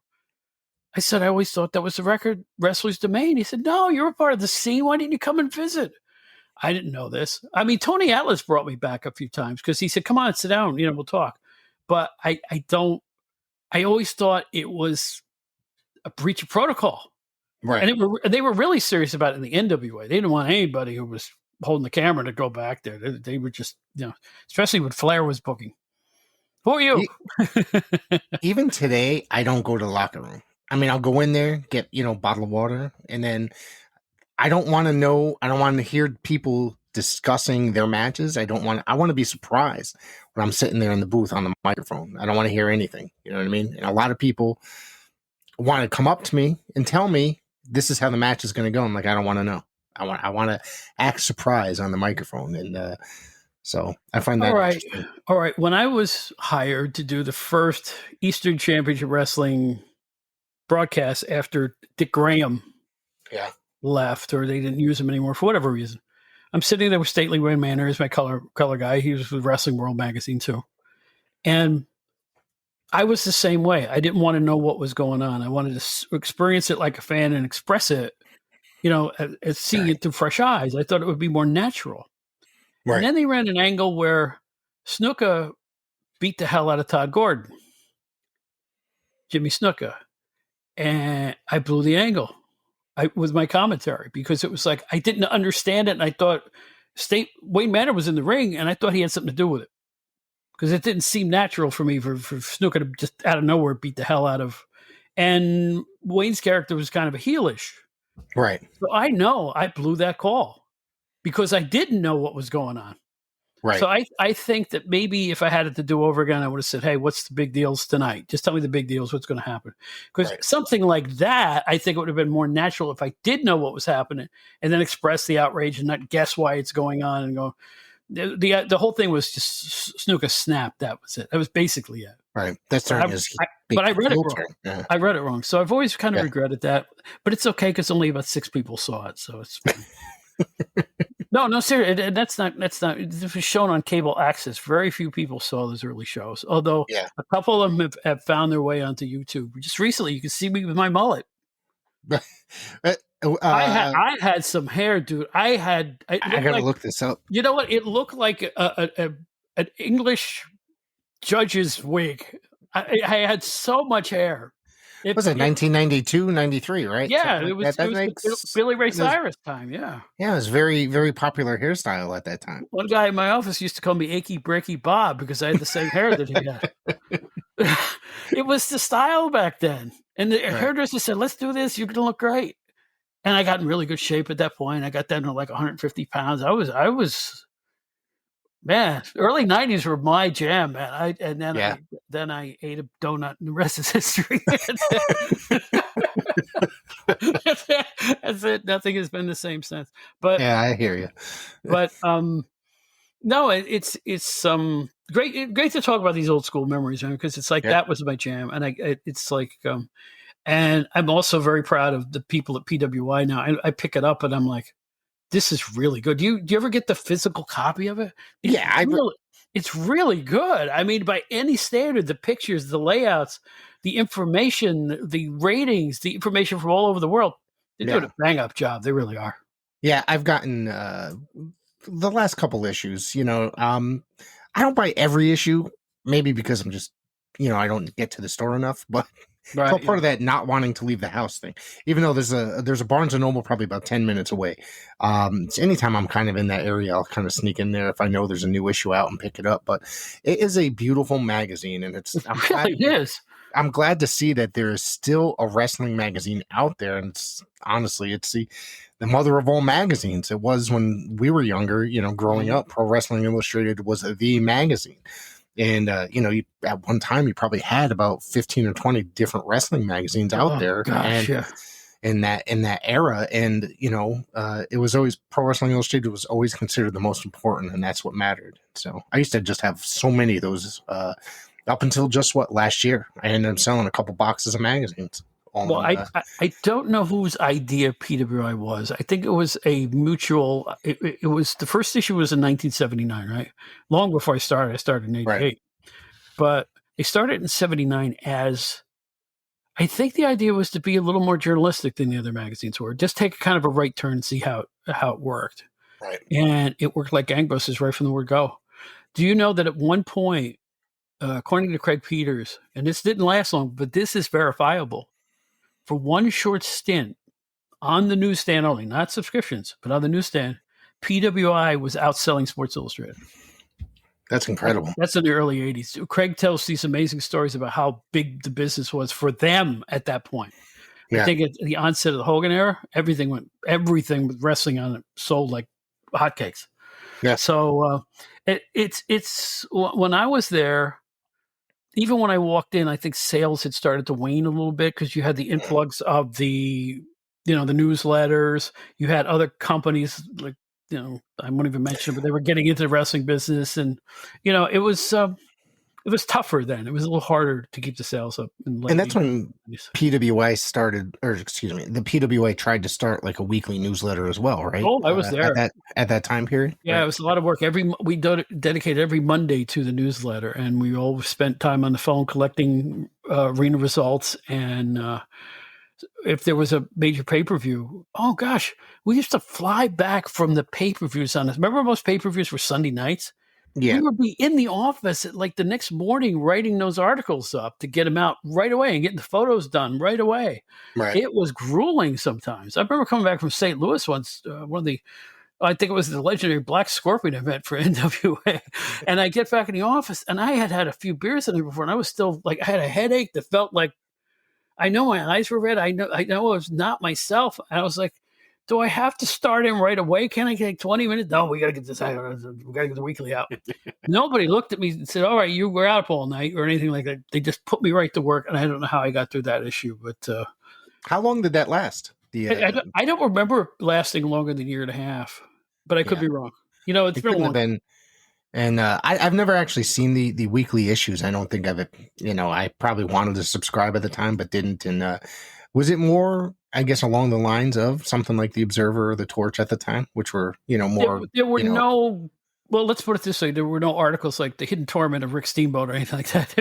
I said, I always thought that was the record wrestler's domain. He said, no, you're a part of the scene. Why didn't you come and visit? I didn't know this. I mean, Tony Atlas brought me back a few times because he said, come on, sit down, you know, we'll talk. But I always thought it was a breach of protocol. Right. And they were really serious about it in the NWA. They didn't want anybody who was holding the camera to go back there. They were just, you know, especially when Flair was booking. Who are you? Even today, I don't go to the locker room. I mean, I'll go in there, get, you know, a bottle of water, and then I don't want to hear people discussing their matches. I want to be surprised when I'm sitting there in the booth on the microphone. I don't want to hear anything. You know what I mean? And a lot of people want to come up to me and tell me this is how the match is going to go. I'm like, I don't want to know. I want to act surprised on the microphone. And so I find that interesting. All right. When I was hired to do the first Eastern Championship Wrestling broadcast after Dick Graham left, or they didn't use him anymore for whatever reason, I'm sitting there with Stately Wayne Manor as my color guy. He was with Wrestling World magazine too. And I was the same way. I didn't want to know what was going on. I wanted to experience it like a fan and express it, you know, as seeing it through fresh eyes. I thought it would be more natural. Right. And then they ran an angle where Snuka beat the hell out of Todd Gordon, Jimmy Snuka. And I blew the angle with my commentary because it was like I didn't understand it. And I thought Wayne Manor was in the ring, and I thought he had something to do with it because it didn't seem natural for me for Snuka to just out of nowhere beat the hell out of. And Wayne's character was kind of a heelish. Right. So I know I blew that call because I didn't know what was going on. Right. So I think that maybe if I had it to do over again, I would have said, hey, what's the big deals tonight? Just tell me the big deals. What's going to happen? Because Right. something like that, I think it would have been more natural if I did know what was happening and then express the outrage and not guess why it's going on and go. The whole thing was just Snuka snap. That was it. That was basically it. Right. That's turning his But I read it heel wrong. turn. Yeah. I read it wrong. So I've always kind of regretted that. But it's okay because only about 6 people saw it. So it's fine. No, seriously. That's not. It was shown on cable access. Very few people saw those early shows. Although a couple of them have found their way onto YouTube. Just recently, you can see me with my mullet. I had some hair, dude. I gotta look this up. You know what? It looked like an English judge's wig. I had so much hair. Was it 1992, 93, right? Yeah, it was Billy Ray Cyrus time. Yeah. Yeah, it was very, very popular hairstyle at that time. One guy in my office used to call me Achy Breaky Bob because I had the same hair that he had. It was the style back then. And the hairdresser said, let's do this. You're going to look great. And I got in really good shape at that point. I got down to like 150 pounds. I was, man, early 90s were my jam, man. Then I ate a donut and the rest is history. That's it. Nothing has been the same since. But yeah, I hear you. But no, it's great to talk about these old school memories, because it's like that was my jam, and it's like and I'm also very proud of the people at PWI now. I pick it up and I'm like, this is really good. Do you ever get the physical copy of it? It's really good. I mean, by any standard, the pictures, the layouts, the information, the ratings, the information from all over the world, they're doing a bang up job. They really are. Yeah, I've gotten the last couple issues. I don't buy every issue, maybe because I'm just, I don't get to the store enough, but it's all part of that not wanting to leave the house thing. Even though there's a Barnes and Noble probably about 10 minutes away. So anytime I'm kind of in that area, I'll kind of sneak in there if I know there's a new issue out and pick it up. But it is a beautiful magazine, and I'm glad to see that there is still a wrestling magazine out there, and it's the mother of all magazines. It was when we were younger, growing up. Pro Wrestling Illustrated was the magazine. And, at one time, you probably had about 15 or 20 different wrestling magazines out there. In that era. And, it was always Pro Wrestling Illustrated was always considered the most important, and that's what mattered. So I used to just have so many of those up until just last year. I ended up selling a couple boxes of magazines. I don't know whose idea PWI was. I think it was a mutual. It was the first issue was in 1979, right? Long before I started. I started in 88. Right. But they started in 79 as, I think the idea was to be a little more journalistic than the other magazines were. Just take kind of a right turn and see how it worked. Right. And it worked like gangbusters right from the word go. Do you know that at one point, according to Craig Peters, and this didn't last long, but this is verifiable, for one short stint on the newsstand only, not subscriptions, but on the newsstand, PWI was outselling Sports Illustrated. That's incredible. That's in the early 80s. Craig tells these amazing stories about how big the business was for them at that point. Yeah. I think at the onset of the Hogan era, everything with wrestling on it sold like hotcakes. Yeah. So it's when I was there, even when I walked in, I think sales had started to wane a little bit because you had the influx of the newsletters. You had other companies like, I won't even mention it, but they were getting into the wrestling business, and it was tougher then. It was a little harder to keep the sales up. And that's when PWI started, or excuse me, the PWI tried to start like a weekly newsletter as well, right? Oh, I was there at that time period. Yeah, right. It was a lot of work. We dedicated every Monday to the newsletter, and we all spent time on the phone collecting arena results. And if there was a major pay-per-view, oh gosh, we used to fly back from the pay-per-views on us. Remember, most pay-per-views were Sunday nights. Yeah. We would be in the office at like the next morning writing those articles up to get them out right away and getting the photos done right away. Right. It was grueling sometimes. I remember coming back from St. Louis once, I think it was the legendary Black Scorpion event for NWA. And I get back in the office, and I had a few beers in there before, and I was still like, I had a headache that felt like, I know my eyes were red. I know I was not myself. And I was like, do I have to start in right away? Can I take 20 minutes? No, we got to get this out. We got to get the weekly out. Nobody looked at me and said, all right, you were out all night or anything like that. They just put me right to work. And I don't know how I got through that issue, but How long did that last? I don't remember lasting longer than a year and a half, but I could be wrong. It's it been a couldn't long have been. And I've never actually seen the weekly issues. I don't think I probably wanted to subscribe at the time, but didn't. And was it more, I guess, along the lines of something like the Observer or the Torch at the time, which were, more. There were no. Well, let's put it this way: there were no articles like the hidden torment of Rick Steamboat or anything like that.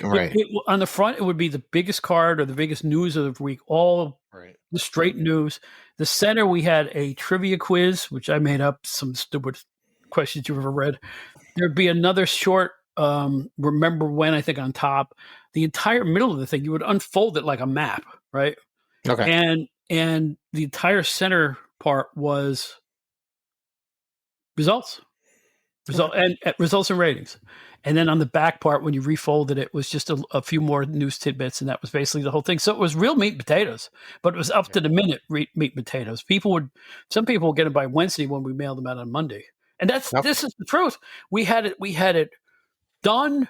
Right. On the front, it would be the biggest card or the biggest news of the week, all the straight news. The center, we had a trivia quiz, which I made up some stupid questions you've ever read. There'd be another short remember when, I think, on top. The entire middle of the thing, you would unfold it like a map, right? Okay. And the entire center part was results and results and ratings. And then on the back part, when you refolded it, was just a few more news tidbits, and that was basically the whole thing. So it was real meat and potatoes, but it was up to the minute meat and potatoes. Some people would get it by Wednesday when we mailed them out on Monday. And this is the truth. We had it done,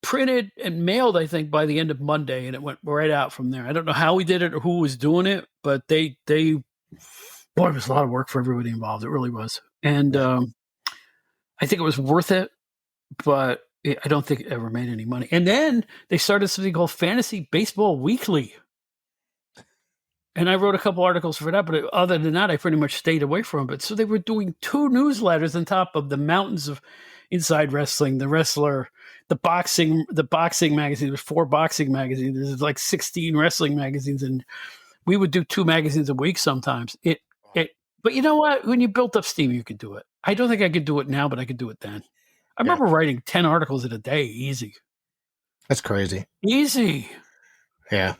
printed, and mailed, I think, by the end of Monday, and it went right out from there. I don't know how we did it or who was doing it, but boy, it was a lot of work for everybody involved. It really was. And I think it was worth it, but I don't think it ever made any money. And then they started something called Fantasy Baseball Weekly. And I wrote a couple articles for that, but other than that, I pretty much stayed away from it. So they were doing 2 newsletters on top of the mountains of Inside Wrestling, The Wrestler, the boxing magazine. There's 4 boxing magazines. There's like 16 wrestling magazines, and we would do 2 magazines a week sometimes. But you know what? When you built up steam, you could do it. I don't think I could do it now, but I could do it then. I remember writing 10 articles in a day, easy. That's crazy. Easy. Yeah.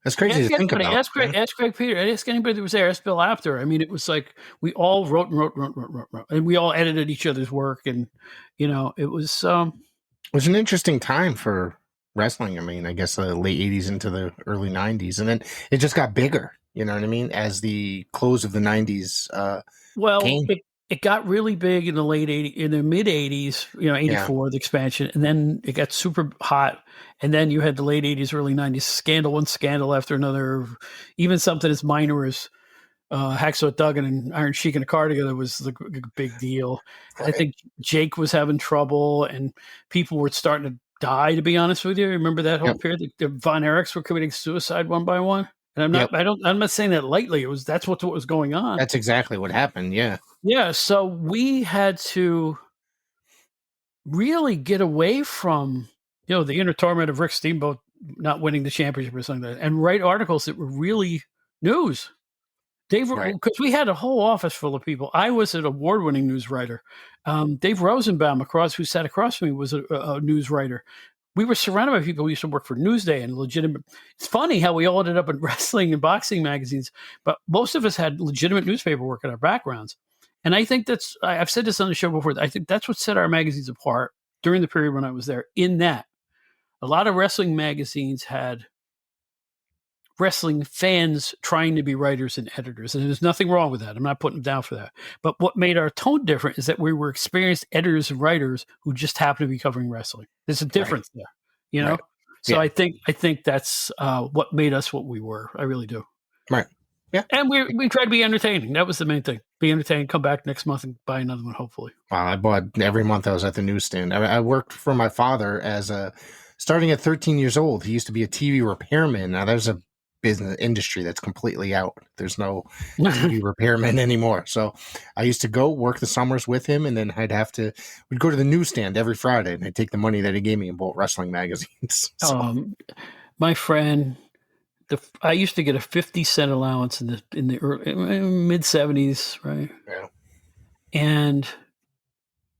That's crazy to think about. Ask Greg Peter. Ask anybody that was there. Ask Bill Apter. I mean, it was like we all wrote, and we all edited each other's work, and it was. It was an interesting time for wrestling. I mean, I guess the late '80s into the early '90s, and then it just got bigger. You know what I mean? As the close of the '90s. It got really big in the late '80s, in the mid '80s. 84, the expansion, and then it got super hot. And then you had the late '80s, early '90s, one scandal after another. Even something as minor as Hacksaw Duggan and Iron Sheik in a car together was the big deal. Right. I think Jake was having trouble, and people were starting to die. To be honest with you, remember that whole period? The Von Erichs were committing suicide one by one. And I'm not saying that lightly. That's what was going on. That's exactly what happened. Yeah. Yeah. So we had to really get away from, the inner torment of Rick Steamboat not winning the championship or something like that, and write articles that were really news. Because we had a whole office full of people. I was an award-winning news writer. Dave Rosenbaum, who sat across from me, was a news writer. We were surrounded by people who used to work for Newsday and legitimate. It's funny how we all ended up in wrestling and boxing magazines, but most of us had legitimate newspaper work in our backgrounds. And I think I've said this on the show before, I think that's what set our magazines apart during the period when I was there, in that a lot of wrestling magazines had wrestling fans trying to be writers and editors. And there's nothing wrong with that. I'm not putting them down for that. But what made our tone different is that we were experienced editors and writers who just happened to be covering wrestling. There's a difference there, Right. So I think that's what made us what we were. I really do. Right. Yeah. And we tried to be entertaining. That was the main thing. Be entertained, come back next month and buy another one, hopefully. I bought every month I was at the newsstand. I worked for my father starting at 13 years old. He used to be a TV repairman. Now there's a business industry that's completely out. There's no TV repairmen anymore. So I used to go work the summers with him, and then we'd go to the newsstand every Friday, and I'd take the money that he gave me and bought wrestling magazines. So. My friend, I used to get a 50-cent allowance in the early, mid 70s, right? Yeah. And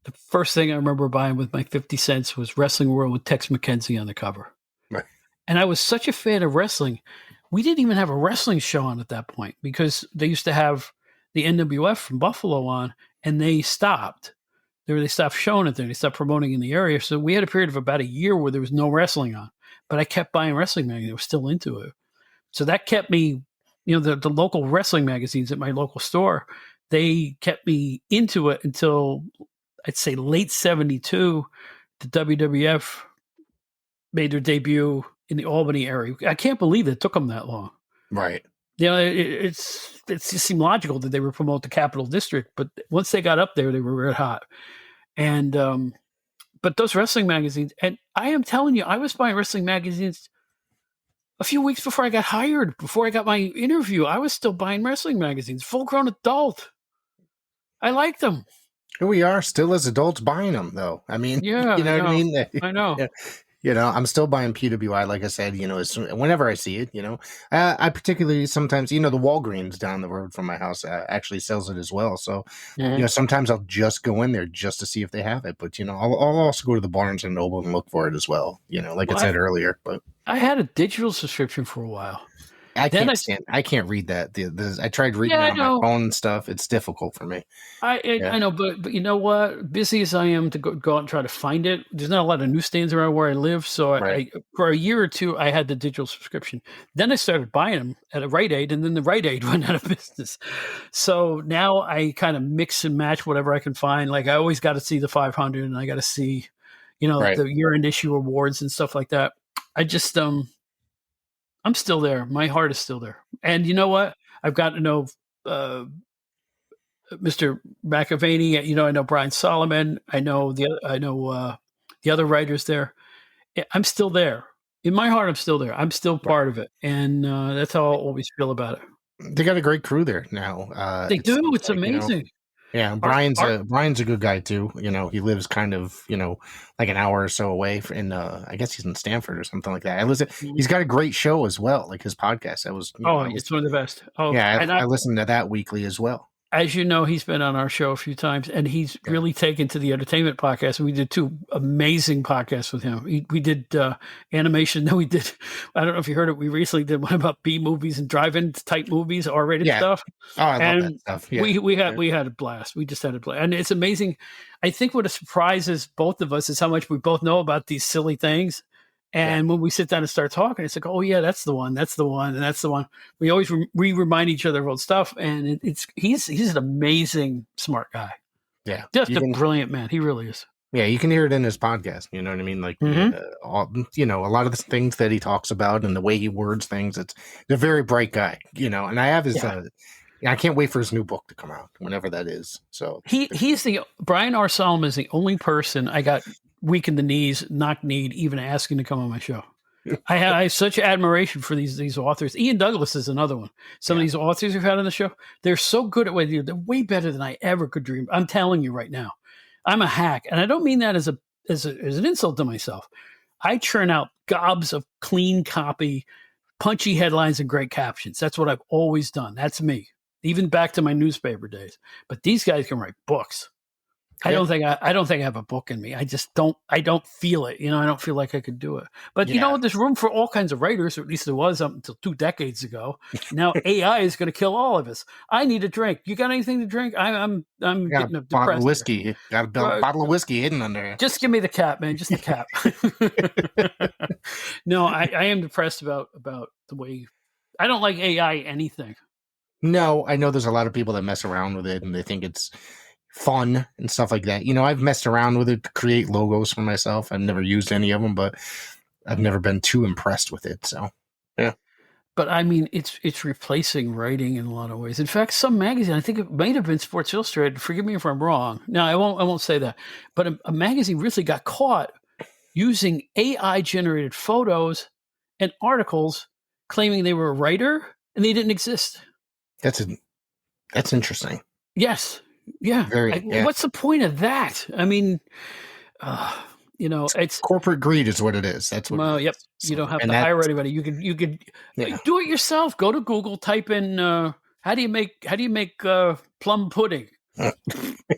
the first thing I remember buying with my 50 cents was Wrestling World with Tex McKenzie on the cover. Right. And I was such a fan of wrestling. We didn't even have a wrestling show on at that point because they used to have the NWF from Buffalo on, and they stopped. They stopped showing it there. They stopped promoting in the area. So we had a period of about a year where there was no wrestling on. But I kept buying wrestling magazines. I was still into it. So that kept me the local wrestling magazines at my local store, they kept me into it until I'd say late 72. The WWF made their debut in the Albany area. I can't believe it took them that long. Right. It just seemed logical that they would promote the Capital District, but once they got up there, they were red hot. And but those wrestling magazines, and I am telling you, I was buying wrestling magazines a few weeks before I got hired, before I got my interview. I was still buying wrestling magazines, full grown adult. I liked them. Here we are, still as adults buying them, though. I mean, Yeah, you know what I mean? I know. I'm still buying PWI, like I said, whenever I see it, I particularly sometimes, the Walgreens down the road from my house actually sells it as well. So, sometimes I'll just go in there just to see if they have it. But, I'll also go to the Barnes and Noble and look for it as well, like I said earlier. But I had a digital subscription for a while. I can't read that. I tried reading it on my phone and stuff. It's difficult for me. I know, but you know what? Busy as I am to go out and try to find it, there's not a lot of newsstands around where I live. So Right. For a year or two, I had the digital subscription. Then I started buying them at a Rite Aid, and then the Rite Aid went out of business. So now I kind of mix and match whatever I can find. Like I always got to see the 500, and I got to see, Right. the year-end issue awards and stuff like that. I just I'm still there. My heart is still there. And you know what? I've gotten to know Mr. McAvaney. I know Brian Solomon. I know the other writers there. I'm still there. In my heart, I'm still there. I'm still part of it, and that's how I'll always feel about it. They got a great crew there now. They do. It's amazing. Yeah, Brian's a good guy too. He lives kind of, like an hour or so away in I guess he's in Stanford or something like that. He's got a great show as well, like his podcast. It's one of the best. Oh, yeah, I listen to that weekly as well. As you know, he's been on our show a few times, and he's really taken to the entertainment podcast. And we did 2 amazing podcasts with him. We did animation. Then we did, I don't know if you heard it, we recently did one about B movies and drive-in type movies, R-rated stuff. Oh, I love that stuff. Yeah. We had a blast. We just had a blast. And it's amazing. I think what surprises both of us is how much we both know about these silly things. And when we sit down and start talking, it's like, oh yeah, that's the one, and that's the one. We always remind each other of old stuff, and he's an amazing, smart guy. Yeah, just a brilliant man. He really is. Yeah, you can hear it in his podcast. You know what I mean? Like, a lot of the things that he talks about and the way he words things. It's a very bright guy. And I have his. I can't wait for his new book to come out, whenever that is. So he's Brian R. Solomon is the only person I got weak in the knees, knock-kneed, even asking to come on my show. I have such admiration for these authors. Ian Douglas is another one. Some of these authors we've had on the show, they're so good at what they do. They're way better than I ever could dream. I'm telling you right now, I'm a hack, and I don't mean that as an insult to myself. I churn out gobs of clean copy, punchy headlines, and great captions. That's what I've always done. That's me, even back to my newspaper days. But these guys can write books. I don't think I have a book in me. I don't feel it. I don't feel like I could do it. But there's room for all kinds of writers, or at least there was up until 2 decades ago. Now AI is going to kill all of us. I need a drink. You got anything to drink? I'm getting depressed. Bottle of whiskey. Got a bottle of whiskey hidden under there. Just give me the cap, man. Just the cap. No, I am depressed about the way. I don't like AI anything. No, I know there's a lot of people that mess around with it and they think it's fun and stuff like that. I've messed around with it to create logos for myself. I've never used any of them, but I've never been too impressed with it. So, yeah. But I mean, it's replacing writing in a lot of ways. In fact, some magazine, I think it might have been Sports Illustrated. Forgive me if I'm wrong. No, I won't say that. But a magazine recently got caught using AI generated photos and articles, claiming they were a writer and they didn't exist. That's interesting. Yes. Yeah. What's the point of that? I mean, it's corporate greed is what it is. That's what. Well, yep. So, you don't have to hire anybody. You could do it yourself. Go to Google, type in how do you make plum pudding.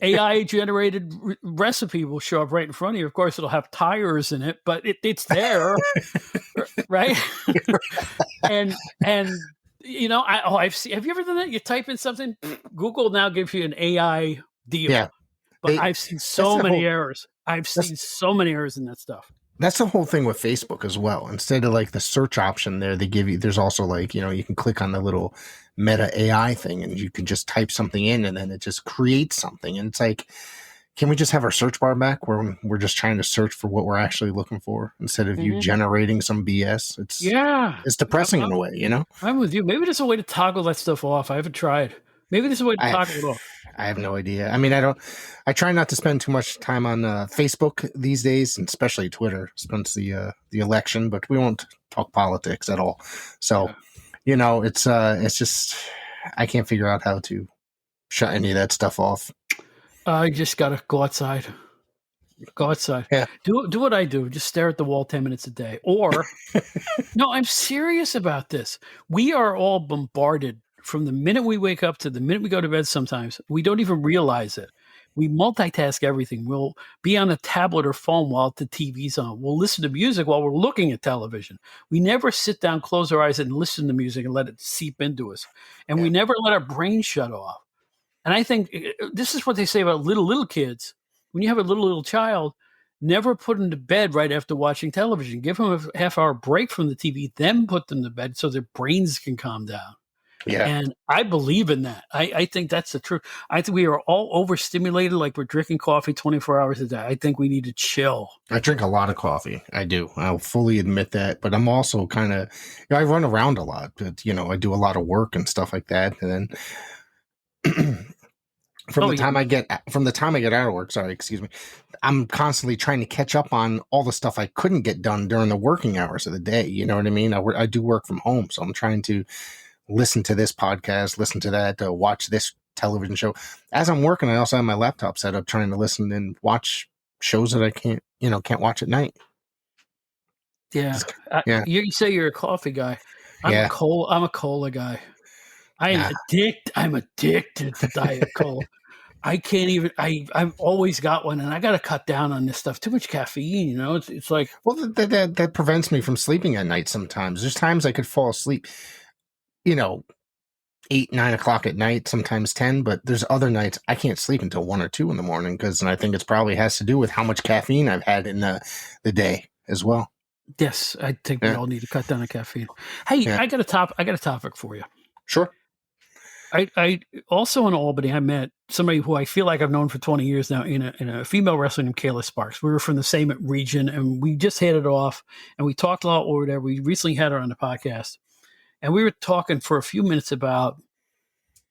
AI generated recipe will show up right in front of you. Of course, it'll have tires in it, but it's there, right? and I've seen. Have you ever done that? You type in something, Google now gives you an AI deal. Yeah, but I've seen so many errors. I've seen so many errors in that stuff. That's the whole thing with Facebook as well. Instead of like the search option there, they give you, there's also like, you can click on the little Meta AI thing and you can just type something in and then it just creates something. And it's like, can we just have our search bar back where we're just trying to search for what we're actually looking for instead of you generating some BS? It's depressing in a way, I'm with you. Maybe there's a way to toggle that stuff off. I haven't tried. Maybe there's a way to toggle it off. I have no idea. I mean, I try not to spend too much time on Facebook these days, and especially Twitter since the election, but we won't talk politics at all. So, it's just, I can't figure out how to shut any of that stuff off. I just got to go outside. Go outside. Yeah. Do what I do. Just stare at the wall 10 minutes a day. Or, no, I'm serious about this. We are all bombarded from the minute we wake up to the minute we go to bed sometimes. We don't even realize it. We multitask everything. We'll be on a tablet or phone while the TV's on. We'll listen to music while we're looking at television. We never sit down, close our eyes, and listen to music and let it seep into us. And we never let our brain shut off. And I think this is what they say about little kids. When you have a little child, never put them to bed right after watching television. Give them a half-hour break from the TV, then put them to bed so their brains can calm down. Yeah. And I believe in that. I think that's the truth. I think we are all overstimulated, like we're drinking coffee 24 hours a day. I think we need to chill. I drink a lot of coffee. I do. I'll fully admit that. But I'm also kind of, I run around a lot. But, I do a lot of work and stuff like that. And then from the time I get out of work, I'm constantly trying to catch up on all the stuff I couldn't get done during the working hours of the day. You know what I mean? I do work from home, so I'm trying to listen to this podcast, listen to that, watch this television show. As I'm working, I also have my laptop set up trying to listen and watch shows that I can't watch at night. Yeah. You say you're a coffee guy. I'm a cola guy. I'm addicted to Diet Cola. I can't even. I've always got one, and I got to cut down on this stuff. Too much caffeine, It's like, well, that prevents me from sleeping at night. Sometimes there's times I could fall asleep, 8, 9 o'clock at night, sometimes 10. But there's other nights I can't sleep until 1 or 2 in the morning and I think it's probably has to do with how much caffeine I've had in the day as well. Yes, I think we all need to cut down on caffeine. Hey, I got a topic for you. Sure. I also in Albany, I met somebody who I feel like I've known for 20 years now in a female wrestler named Kayla Sparks. We were from the same region and we just hit it off and we talked a lot over there. We recently had her on the podcast and we were talking for a few minutes about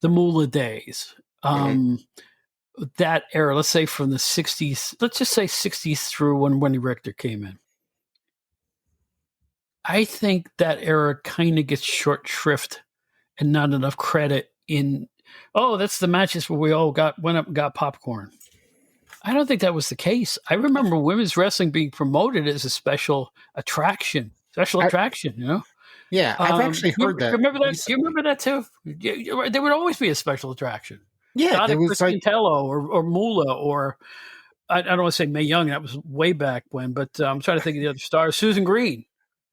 the Moolah days. That era, let's say from the 60s, let's just say 60s through when Wendy Richter came in. I think that era kind of gets short shrift and not enough credit that's the matches where we all went up and got popcorn. I don't think that was the case. I remember women's wrestling being promoted as a special attraction, Yeah, I've actually heard that. Remember that? Do you remember that too? There would always be a special attraction. Yeah, there was like Tello or Moolah or I don't want to say Mae Young. That was way back when, but I'm trying to think of the other stars. Susan Green.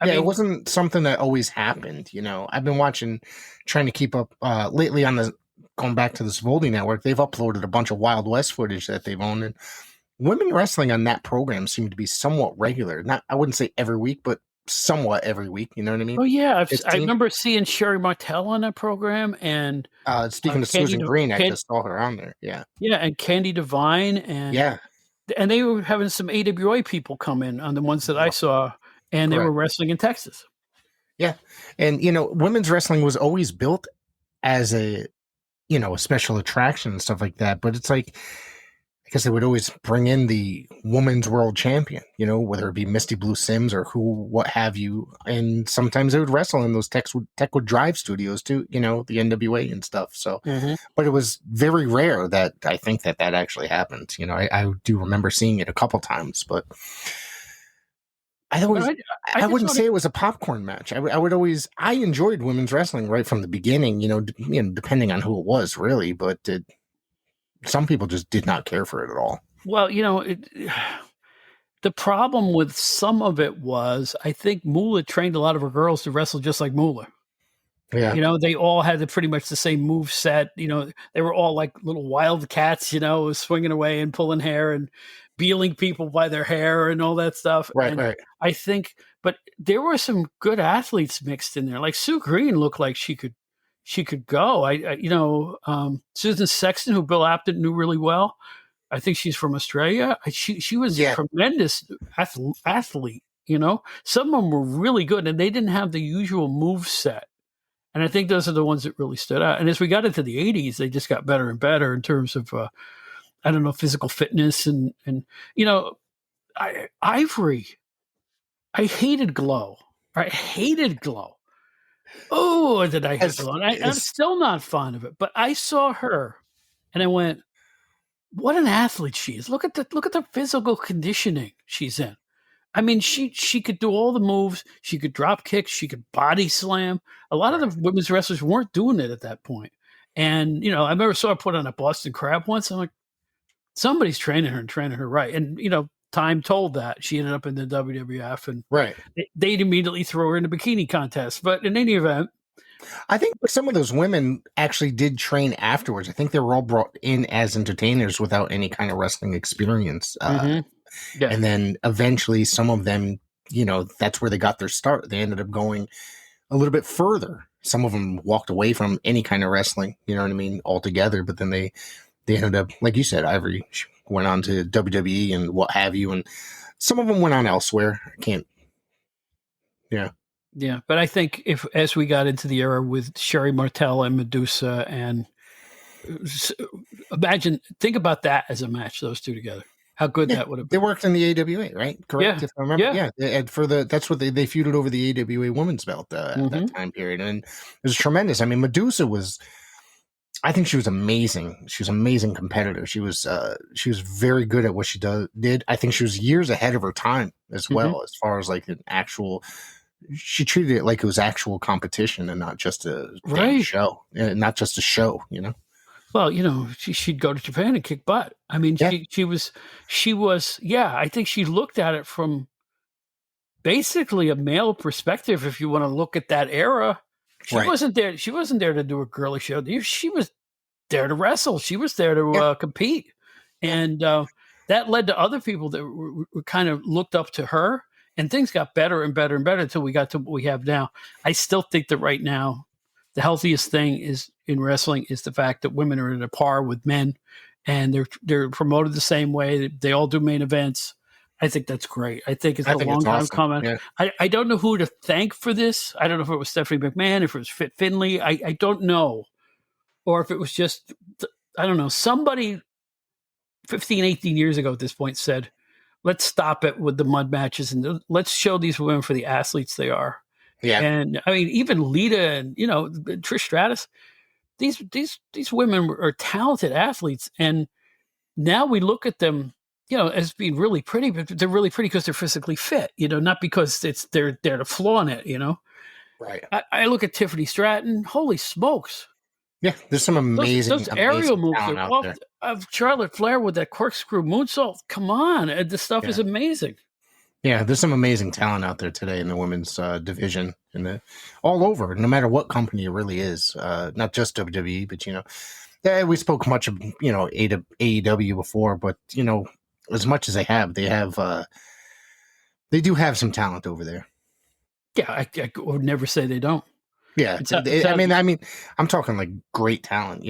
It wasn't something that always happened. I've been trying to keep up lately on going back to the Svoldy Network. They've uploaded a bunch of Wild West footage that they've owned. And women wrestling on that program seemed to be somewhat regular. I wouldn't say every week, but somewhat every week. You know what I mean? Oh, yeah. I remember seeing Sherry Martel on that program. And speaking of Susan Green, I just saw her on there. Yeah. Yeah. And Candy Devine. And they were having some AWA people come in on the ones that I saw. And they were wrestling in Texas. Yeah. And, women's wrestling was always built as a special attraction and stuff like that. But it's like, I guess they would always bring in the women's world champion, whether it be Misty Blue Sims or what have you. And sometimes they would wrestle in those Techwood Drive studios too, the NWA and stuff. So, but it was very rare that I think that actually happened. I do remember seeing it a couple times, but I wouldn't say it was a popcorn match. I enjoyed women's wrestling right from the beginning, depending on who it was really, but some people just did not care for it at all. Well, the problem with some of it was, I think Moolah trained a lot of her girls to wrestle just like Moolah. Yeah. They all had pretty much the same move set. They were all like little wild cats, swinging away and pulling hair and beeling people by their hair and all that stuff. Right. And Right. I think, but there were some good athletes mixed in there. Like Sue Green looked like she could go. Susan Sexton, who Bill Apted knew really well. I think she's from Australia. She was a Yeah. tremendous athlete. Some of them were really good, and they didn't have the usual move set. And I think those are the ones that really stood out. And as we got into the 80s, they just got better and better in terms of, physical fitness and Ivory. I hated Glow. I hated Glow. Oh, did I hate Glow? And I'm still not fond of it. But I saw her, and I went, "What an athlete she is! Look at the physical conditioning she's in." I mean, she could do all the moves. She could drop kicks. She could body slam. A lot of the women's wrestlers weren't doing it at that point. And, I remember saw her put on a Boston Crab once. I'm like, somebody's training her and training her right. And, time told that. She ended up in the WWF, and they'd immediately throw her in the bikini contest. But in any event, I think some of those women actually did train afterwards. I think they were all brought in as entertainers without any kind of wrestling experience. Yeah. And then eventually some of them, that's where they got their start. They ended up going a little bit further. Some of them walked away from any kind of wrestling, you know what I mean, altogether. But then they ended up, like you said, Ivory went on to WWE and what have you. And some of them went on elsewhere. Yeah. Yeah. But I think as we got into the era with Sherry Martel and Medusa, and think about that as a match, those two together. How good that would have been. They worked in the AWA, right? Correct, yeah. If I remember. Yeah. And that's what they feuded over the AWA women's belt at that time period. And it was tremendous. I mean, Medusa I think she was amazing. She was an amazing competitor. She was very good at what she did. I think she was years ahead of her time as well, as far as like an actual. She treated it like it was actual competition and not just a show, not just a show. Well, she'd go to Japan and kick butt. I mean, she was. I think she looked at it from basically a male perspective. If you want to look at that era, she wasn't there. She wasn't there to do a girly show. She was there to wrestle. She was there to compete, and that led to other people that were kind of looked up to her. And things got better and better and better until we got to what we have now. I still think that right now, the healthiest thing is in wrestling is the fact that women are at a par with men, and they're promoted the same way. They all do main events. I think that's great. I think it's a long time coming. Yeah. I don't know who to thank for this. I don't know if it was Stephanie McMahon, if it was Fit Finlay. I don't know. Or if it was just, I don't know, somebody 15, 18 years ago at this point said, let's stop it with the mud matches and let's show these women for the athletes they are. Yeah. And I mean, even Lita and, Trish Stratus, these women are talented athletes. And now we look at them, as being really pretty, but they're really pretty because they're physically fit, not because they're there to flaunt it, Right. I look at Tiffany Stratton, holy smokes. Yeah, there's some amazing those aerial moves of Charlotte Flair with that corkscrew moonsault. Come on, this stuff is amazing. Yeah, there's some amazing talent out there today in the women's division, all over. No matter what company it really is, not just WWE, but we spoke much of AEW before, but as much as they do have some talent over there. Yeah, I would never say they don't. Yeah, I mean, I'm talking like great talent,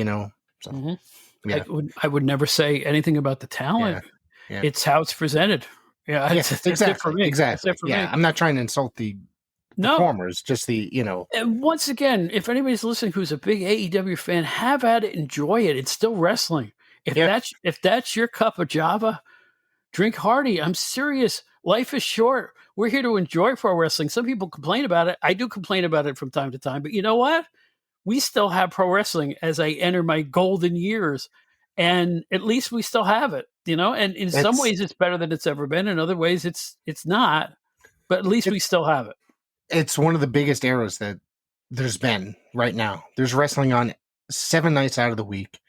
So, yeah. I would never say anything about the talent. Yeah. It's how it's presented. Yeah, exactly. It for me. Exactly. Me. I'm not trying to insult the performers, just the. And once again, if anybody's listening who's a big AEW fan, have at it, enjoy it. It's still wrestling. If that's your cup of Java, drink hearty. I'm serious. Life is short. We're here to enjoy pro wrestling. Some people complain about it. I do complain about it from time to time. But you know what? We still have pro wrestling as I enter my golden years. And at least we still have it, And in some ways, it's better than it's ever been. In other ways, it's not. But at least we still have it. It's one of the biggest eras that there's been right now. There's wrestling on 7 nights out of the week.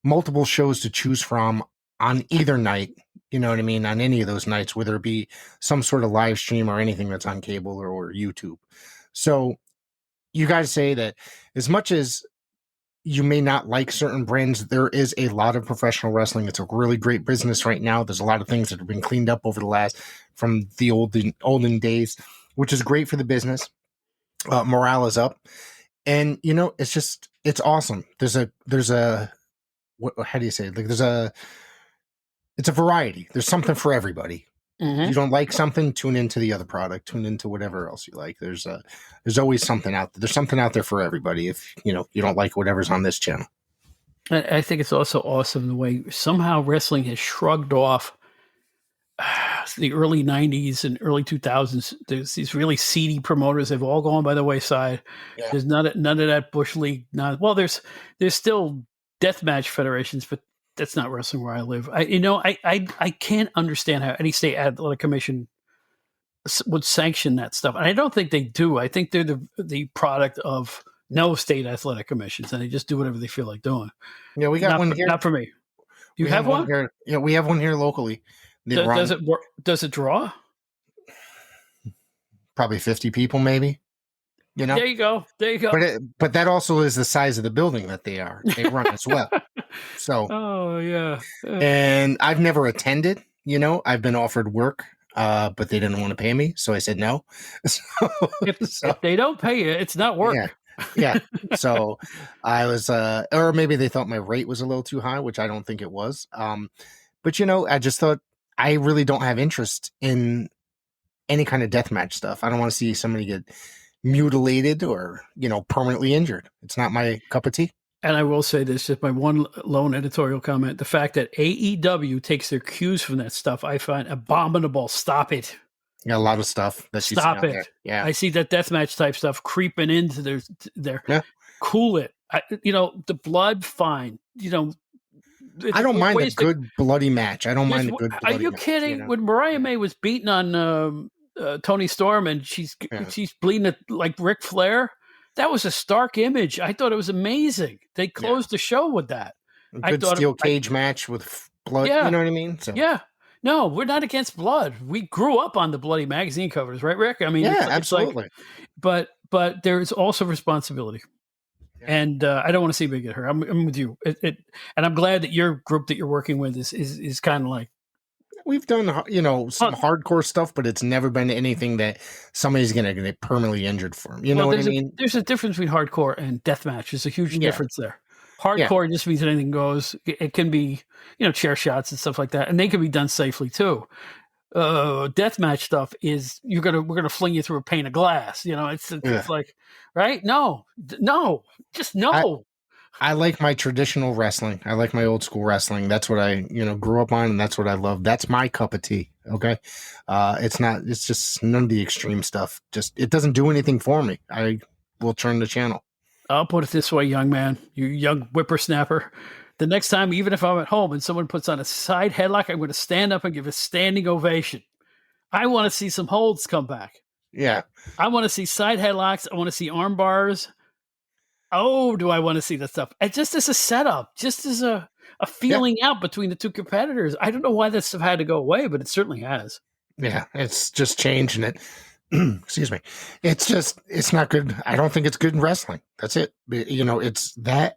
Multiple shows to choose from on either night. You know what I mean? On any of those nights, whether it be some sort of live stream or anything that's on cable or YouTube. So you got to say that as much as you may not like certain brands, there is a lot of professional wrestling. It's a really great business right now. There's a lot of things that have been cleaned up over the last from the olden days, which is great for the business. Morale is up, and it's awesome. How do you say it? Like it's a variety. There's something for everybody. If you don't like something, tune into the other product, tune into whatever else you like. There's always something out there. There's something out there for everybody. If you don't like whatever's on this channel. I think it's also awesome the way somehow wrestling has shrugged off the early 90s and early 2000s. There's these really seedy promoters. They've all gone by the wayside. Yeah. There's none of that Bush League. There's still deathmatch federations, but that's not wrestling where I live. I can't understand how any state athletic commission would sanction that stuff. And I don't think they do. I think they're the product of no state athletic commissions, and they just do whatever they feel like doing. Yeah, we got one here. Not for me. You have one? Here. Yeah, we have one here locally. Does it work? Does it draw? Probably 50 people, maybe. There you go. But that also is the size of the building that they run as well. So. Oh yeah. And I've never attended. I've been offered work, but they didn't want to pay me, so I said no. If they don't pay you, it's not work. Yeah. So I was, or maybe they thought my rate was a little too high, which I don't think it was. But I just thought I really don't have interest in any kind of deathmatch stuff. I don't want to see somebody get mutilated or permanently injured. It's not my cup of tea. And I will say this, just my one lone editorial comment: the fact that AEW takes their cues from that stuff, I find abominable. Stop it. Yeah, a lot of stuff. Stop it. There. Yeah, I see that deathmatch type stuff creeping into their. Yeah. Cool it. The blood, fine. I don't mind a good bloody match. I don't mind a good bloody match. Are you kidding? When Mariah May was beating on Tony Storm and she's bleeding like Ric Flair, that was a stark image. I thought it was amazing. They closed the show with that. A good steel cage match with blood. Yeah. You know what I mean? So. Yeah. No, we're not against blood. We grew up on the bloody magazine covers, right, Rick? I mean, absolutely. But there is also responsibility. And I don't want to see me get hurt. I'm with you. And I'm glad that your group that you're working with is kind of like. We've done, some hardcore stuff, but it's never been anything that somebody's going to get permanently injured for. You know what I mean? There's a difference between hardcore and deathmatch. There's a huge difference there. Hardcore just means anything goes. It can be, chair shots and stuff like that, and they can be done safely too. Deathmatch stuff is we're gonna fling you through a pane of glass. It's like, right? No, just no. I like my traditional wrestling. I like my old school wrestling. That's what I grew up on, and that's what I love. That's my cup of tea. Okay, it's just none of the extreme stuff. Just it doesn't do anything for me. I will turn the channel. I'll put it this way, young man, you young whippersnapper. The next time, even if I'm at home and someone puts on a side headlock, I'm going to stand up and give a standing ovation. I want to see some holds come back. Yeah. I want to see side headlocks. I want to see arm bars. Oh, do I want to see that stuff? And just as a setup, just as a feeling out between the two competitors. I don't know why that stuff had to go away, but it certainly has. Yeah, it's just changing it. Excuse me. It's not good. I don't think it's good in wrestling. That's it. That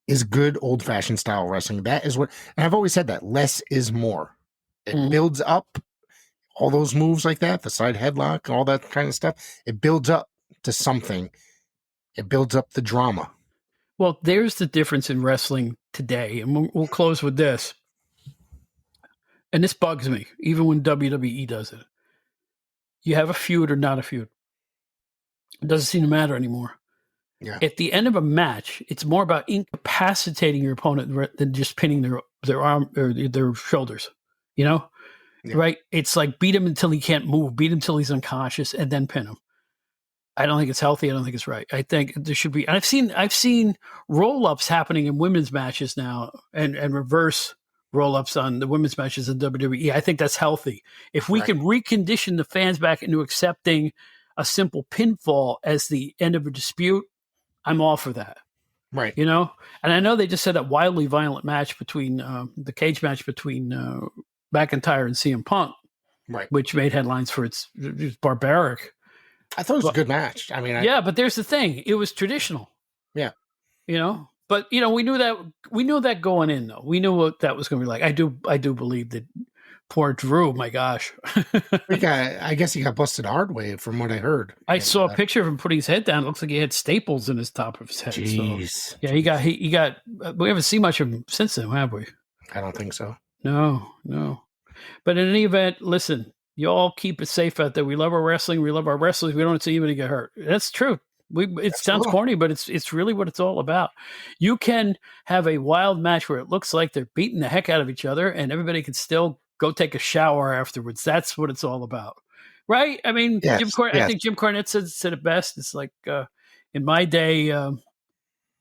is good old-fashioned style wrestling. That is what, and I've always said that less is more. It builds up all those moves like that, the side headlock, all that kind of stuff. It builds up to something. It builds up the drama. Well, there's the difference in wrestling today, and we'll close with this. And this bugs me, even when WWE does it. You have a feud or not a feud. It doesn't seem to matter anymore. Yeah. At the end of a match, it's more about incapacitating your opponent than just pinning their arm or their shoulders. Right? It's like beat him until he can't move, beat him until he's unconscious, and then pin him. I don't think it's healthy. I don't think it's right. I think there should be. And I've seen roll-ups happening in women's matches now, and reverse roll-ups on the women's matches in WWE. I think that's healthy. If we can recondition the fans back into accepting a simple pinfall as the end of a dispute, I'm all for that. Right. And I know they just said that wildly violent match between the cage match between McIntyre and CM Punk, right, which made headlines for it's barbaric. I thought it was Well, a good match. I mean, yeah, but there's the thing. It was traditional. Yeah. But we knew that going in though. We knew what that was going to be like. I do believe that poor Drew, my gosh. I guess he got busted hard way from what I heard. I saw a picture of him putting his head down. It looks like he had staples in his top of his head. Jeez. So, yeah, he got. We haven't seen much of him since then, have we? I don't think so. No. But in any event, listen, you all keep it safe out there. We love our wrestling. We love our wrestlers. We don't want to see anybody get hurt. That's true. It sounds corny, but it's really what it's all about. You can have a wild match where it looks like they're beating the heck out of each other, and everybody can still go take a shower afterwards. That's what it's all about, right? I mean, Yes, I think Jim Cornette said it best. It's like in my day,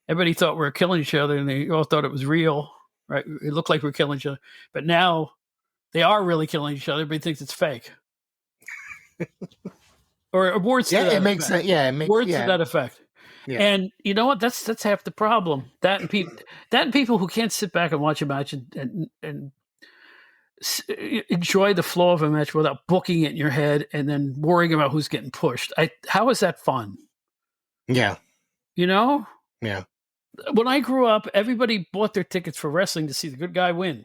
everybody thought we were killing each other, and they all thought it was real, right? It looked like we were killing each other, but now they are really killing each other, but he thinks it's fake. Or words to that it makes effect. that. Yeah, it makes words to that effect. Yeah. And you know what? That's half the problem. That and people who can't sit back and watch a match and enjoy the flow of a match without booking it in your head and then worrying about who's getting pushed. How is that fun? Yeah. Yeah. When I grew up, everybody bought their tickets for wrestling to see the good guy win.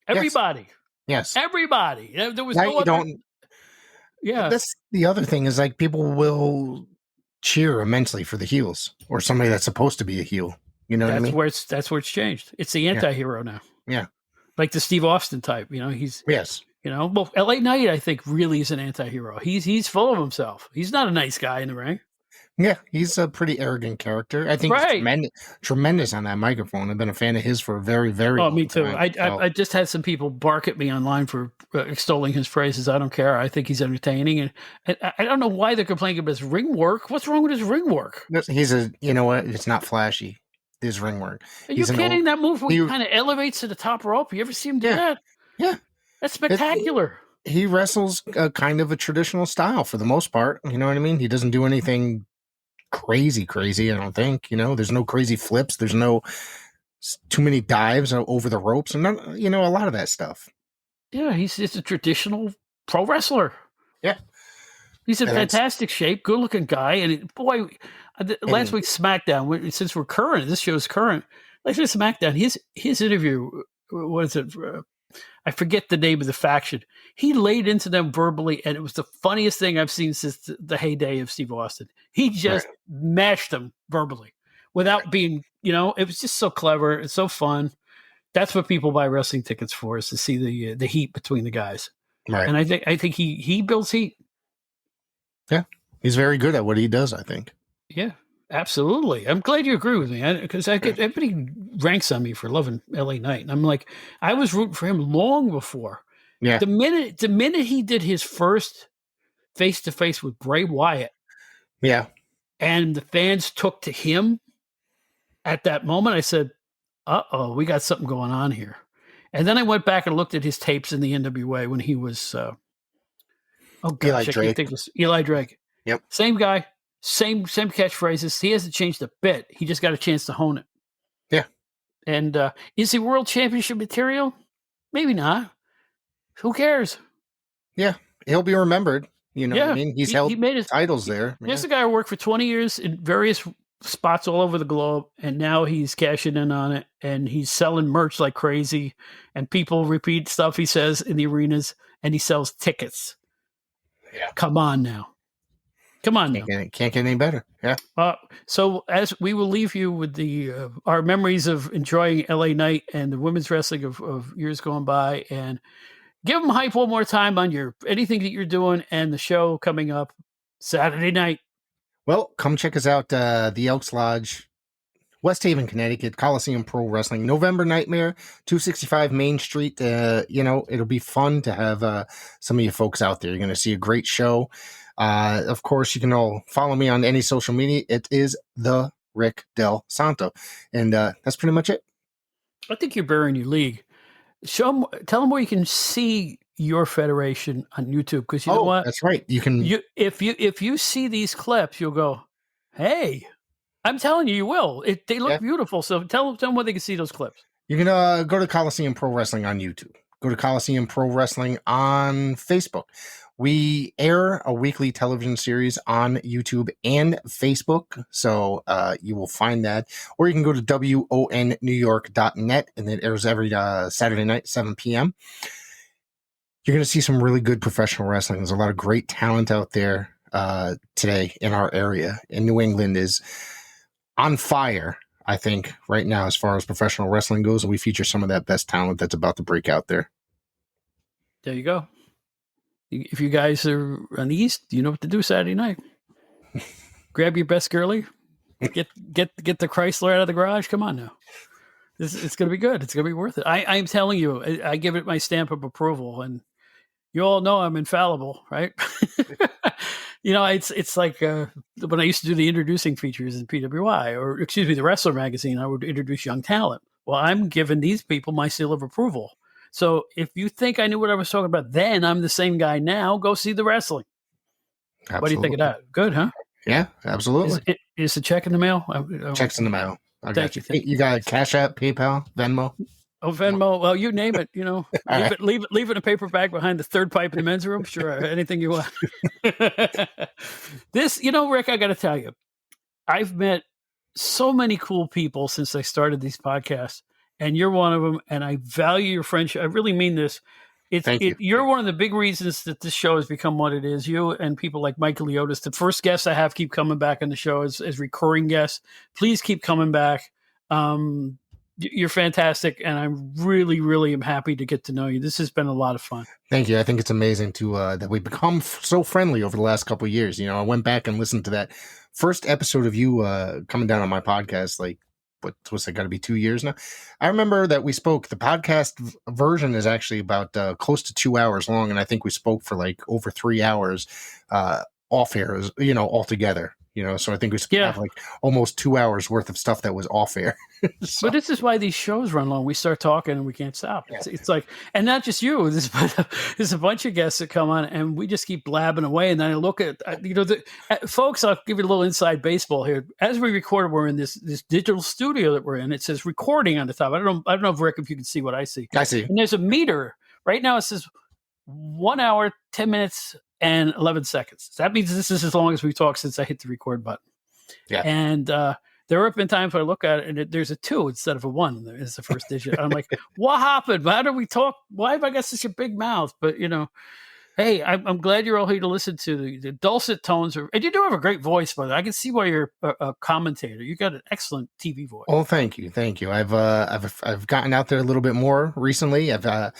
Everybody. Yes. Everybody. There was now no other. Yeah. That's the other thing is like people will cheer immensely for the heels or somebody that's supposed to be a heel. You know what I mean? That's where it's changed. It's the anti-hero now. Yeah. Like the Steve Austin type, he's yes. Well, LA Knight, I think, really is an anti-hero. He's full of himself. He's not a nice guy in the ring. Yeah, he's a pretty arrogant character. I think he's tremendous on that microphone. I've been a fan of his for a very, very long me too. time. I just had some people bark at me online for extolling his praises. I don't care. I think he's entertaining. And I don't know why they're complaining about his ring work. What's wrong with his ring work? You know what? It's not flashy. His ring work. Are you kidding? That move where he kind of elevates to the top rope. You ever see him do that? Yeah. That's spectacular. He wrestles kind of a traditional style for the most part. You know what I mean? He doesn't do anything crazy, I don't think. There's no crazy flips. There's no too many dives over the ropes and a lot of that stuff. Yeah, he's just a traditional pro wrestler. Yeah. He's in fantastic shape, good-looking guy. And last week's SmackDown, since we're current, this show's current, last week's SmackDown, his interview, what is it? I forget the name of the faction. He laid into them verbally, and it was the funniest thing I've seen since the heyday of Steve Austin. He just mashed them verbally without being, it was just so clever. It's so fun. That's what people buy wrestling tickets for, is to see the heat between the guys. Right. And I think he builds heat. Yeah. He's very good at what he does, I think. Yeah, absolutely. I'm glad you agree with me, because everybody ranks on me for loving LA Knight. And I'm like, I was rooting for him long before. Yeah. The minute he did his first face-to-face with Bray Wyatt. Yeah. And the fans took to him at that moment, I said, uh-oh, we got something going on here. And then I went back and looked at his tapes in the NWA when he was, Eli Drake. Eli Drake. Yep. Same guy, same catchphrases. He hasn't changed a bit. He just got a chance to hone it. Yeah. And is he world championship material? Maybe not. Who cares? Yeah. He'll be remembered. You know what I mean? He made his titles there. Here's a guy who worked for 20 years in various spots all over the globe, and now he's cashing in on it, and he's selling merch like crazy, and people repeat stuff he says in the arenas, and he sells tickets. Yeah. Come on now. Can't get any better. Yeah. So as we will leave you with our memories of enjoying LA Knight and the women's wrestling of years gone by, and give them hype one more time on anything that you're doing and the show coming up Saturday night. Well, come check us out. The Elks Lodge, West Haven, Connecticut, Coliseum Pro Wrestling, November Nightmare, 265 Main Street. It'll be fun to have some of you folks out there. You're going to see a great show. Of course, you can all follow me on any social media. It is the Rick Del Santo. And that's pretty much it. I think you're burying your league. Tell them where you can see your federation on YouTube, because you know what? That's right. You can. If you see these clips, you'll go, "Hey!" I'm telling you, you will. They look beautiful. So tell them where they can see those clips. You can go to Coliseum Pro Wrestling on YouTube. Go to Coliseum Pro Wrestling on Facebook. We air a weekly television series on YouTube and Facebook, so you will find that. Or you can go to wonnewyork.net, and it airs every Saturday night, 7 p.m. You're going to see some really good professional wrestling. There's a lot of great talent out there today in our area. And New England is on fire, I think, right now as far as professional wrestling goes. And we feature some of that best talent that's about to break out there. There you go. If you guys are on the East, you know what to do Saturday night. Grab your best girly. Get the Chrysler out of the garage. Come on now. It's going to be good. It's going to be worth it. I'm telling you, I give it my stamp of approval. And you all know I'm infallible, right? It's like when I used to do the introducing features in PWI, or excuse me, the Wrestler magazine, I would introduce young talent. Well, I'm giving these people my seal of approval. So if you think I knew what I was talking about then, I'm the same guy now. Go see the wrestling. Absolutely. What do you think of that? Good, huh? Yeah, absolutely. Is the check in the mail? Check's in the mail. Thank you. You got Cash App, PayPal, Venmo? Oh, Venmo. Well, you name it. Leave it in a paper bag behind the third pipe in the men's room. Sure, anything you want. This, Rick, I got to tell you, I've met so many cool people since I started these podcasts, and you're one of them. And I value your friendship. I really mean this. You're one of the big reasons that this show has become what it is. You and people like Mike Leotis, the first guests I have, keep coming back on the show as recurring guests. Please keep coming back. You're fantastic, and I really, really am happy to get to know you. This has been a lot of fun. Thank you. I think it's amazing that we've become so friendly over the last couple of years. I went back and listened to that first episode of you coming down on my podcast, like, what's it got to be 2 years now? I remember that we spoke. The podcast version is actually about close to 2 hours long, and I think we spoke for like over 3 hours off air, altogether. So I think we have like almost 2 hours worth of stuff that was off air. So. But this is why these shows run long. We start talking and we can't stop. Yeah. It's like, and not just you. There's a bunch of guests that come on and we just keep blabbing away. And then I look at, folks, I'll give you a little inside baseball here. As we record, we're in this digital studio that we're in. It says recording on the top. I don't know, Rick, if you can see what I see. I see. And there's a meter right now. It says 1 hour, 10 minutes. And 11 seconds. That means this is as long as we've talked since I hit the record button. Yeah. And there have been times where I look at it and there's a 2 instead of a 1 is the first digit. I'm like, what happened? How did we talk? Why have I got such a big mouth? But, hey, I'm glad you're all here to listen to the dulcet tones. And you do have a great voice, but I can see why you're a commentator. You got an excellent TV voice. Oh, thank you. I've gotten out there a little bit more recently. I've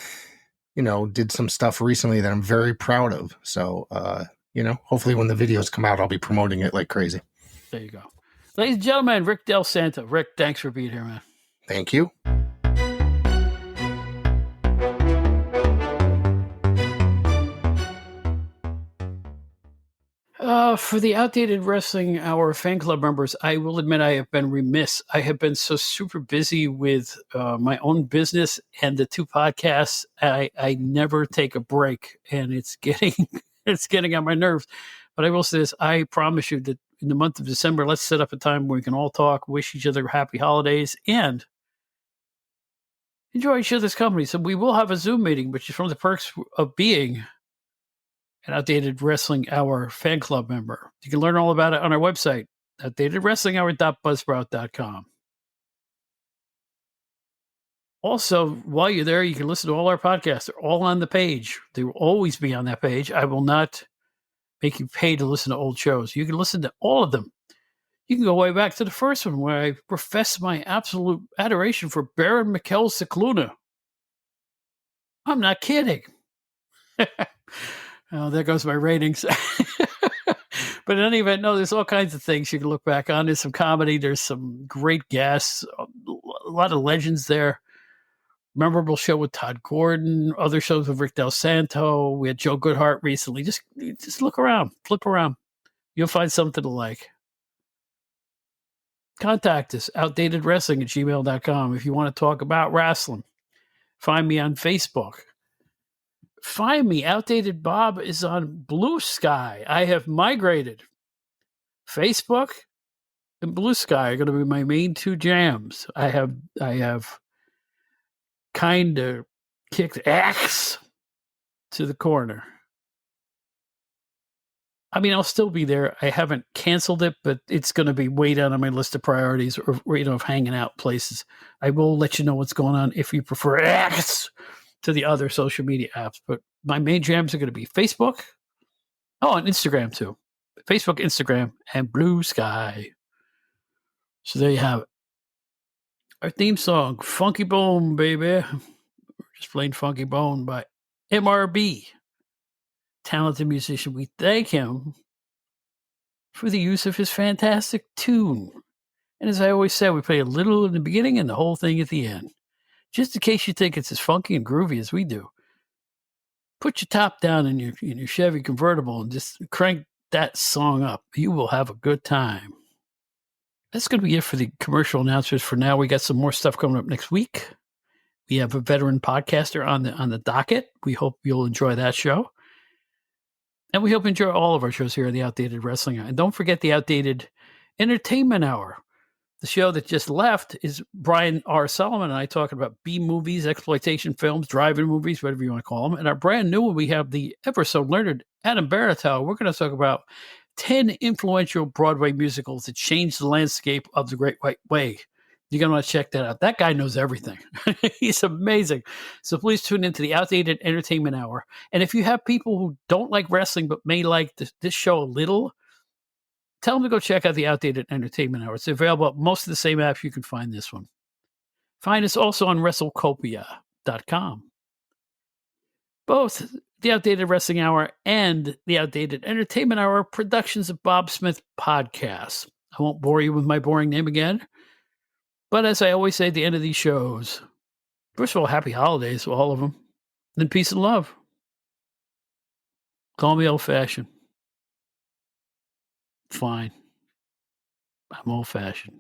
did some stuff recently that I'm very proud of. So, hopefully when the videos come out, I'll be promoting it like crazy. There you go. Ladies and gentlemen, Rick Del Santo. Rick, thanks for being here, man. Thank you. For the Outdated Wrestling Hour fan club members, I will admit I have been remiss. I have been so super busy with my own business and the 2 podcasts. I never take a break, and it's getting on my nerves. But I will say this: I promise you that in the month of December, let's set up a time where we can all talk, wish each other happy holidays, and enjoy each other's company. So we will have a Zoom meeting, which is from the perks of being an Outdated Wrestling Hour fan club member. You can learn all about it on our website, outdatedwrestlinghour.buzzsprout.com. Also, while you're there, you can listen to all our podcasts. They're all on the page. They will always be on that page. I will not make you pay to listen to old shows. You can listen to all of them. You can go way back to the first one where I profess my absolute adoration for Baron Mikkel Cicluna. I'm not kidding. Oh, there goes my ratings. But in any event, no, there's all kinds of things you can look back on. There's some comedy. There's some great guests. A lot of legends there. Memorable show with Todd Gordon. Other shows with Rick Del Santo. We had Joe Goodhart recently. Just look around. Flip around. You'll find something to like. Contact us, outdatedwrestling@gmail.com, if you want to talk about wrestling. Find me on Facebook. Find me. Outdated Bob is on Blue Sky. I have migrated. Facebook and Blue Sky are going to be my main 2 jams. I have kind of kicked X to the corner. I mean, I'll still be there. I haven't canceled it, but it's going to be way down on my list of priorities or of hanging out places. I will let you know what's going on if you prefer X to the other social media apps. But my main jams are going to be Facebook. Oh, and Instagram too. Facebook, Instagram, and Blue Sky. So there you have it. Our theme song, Funky Bone, baby. We're just playing Funky Bone by MRB. Talented musician. We thank him for the use of his fantastic tune. And as I always say, we play a little in the beginning and the whole thing at the end. Just in case you think it's as funky and groovy as we do. Put your top down in your Chevy convertible and just crank that song up. You will have a good time. That's going to be it for the commercial announcements for now. We got some more stuff coming up next week. We have a veteran podcaster on the docket. We hope you'll enjoy that show. And we hope you enjoy all of our shows here on the Outdated Wrestling Hour. And don't forget the Outdated Entertainment Hour. The show that just left is Brian R. Solomon and I talking about B movies, exploitation films, drive-in movies, whatever you want to call them. And our brand new one, we have the ever so learned Adam Baratow. We're going to talk about 10 influential Broadway musicals that changed the landscape of the Great White Way. You're going to want to check that out. That guy knows everything. He's amazing. So please tune into the Outdated Entertainment Hour. And if you have people who don't like wrestling but may like this show a little, tell them to go check out the Outdated Entertainment Hour. It's available at most of the same apps you can find this one. Find us also on WrestleCopia.com. Both the Outdated Wrestling Hour and the Outdated Entertainment Hour are productions of Bob Smith Podcasts. I won't bore you with my boring name again. But as I always say at the end of these shows, first of all, happy holidays to all of them. Then peace and love. Call me old-fashioned. Fine. I'm old-fashioned.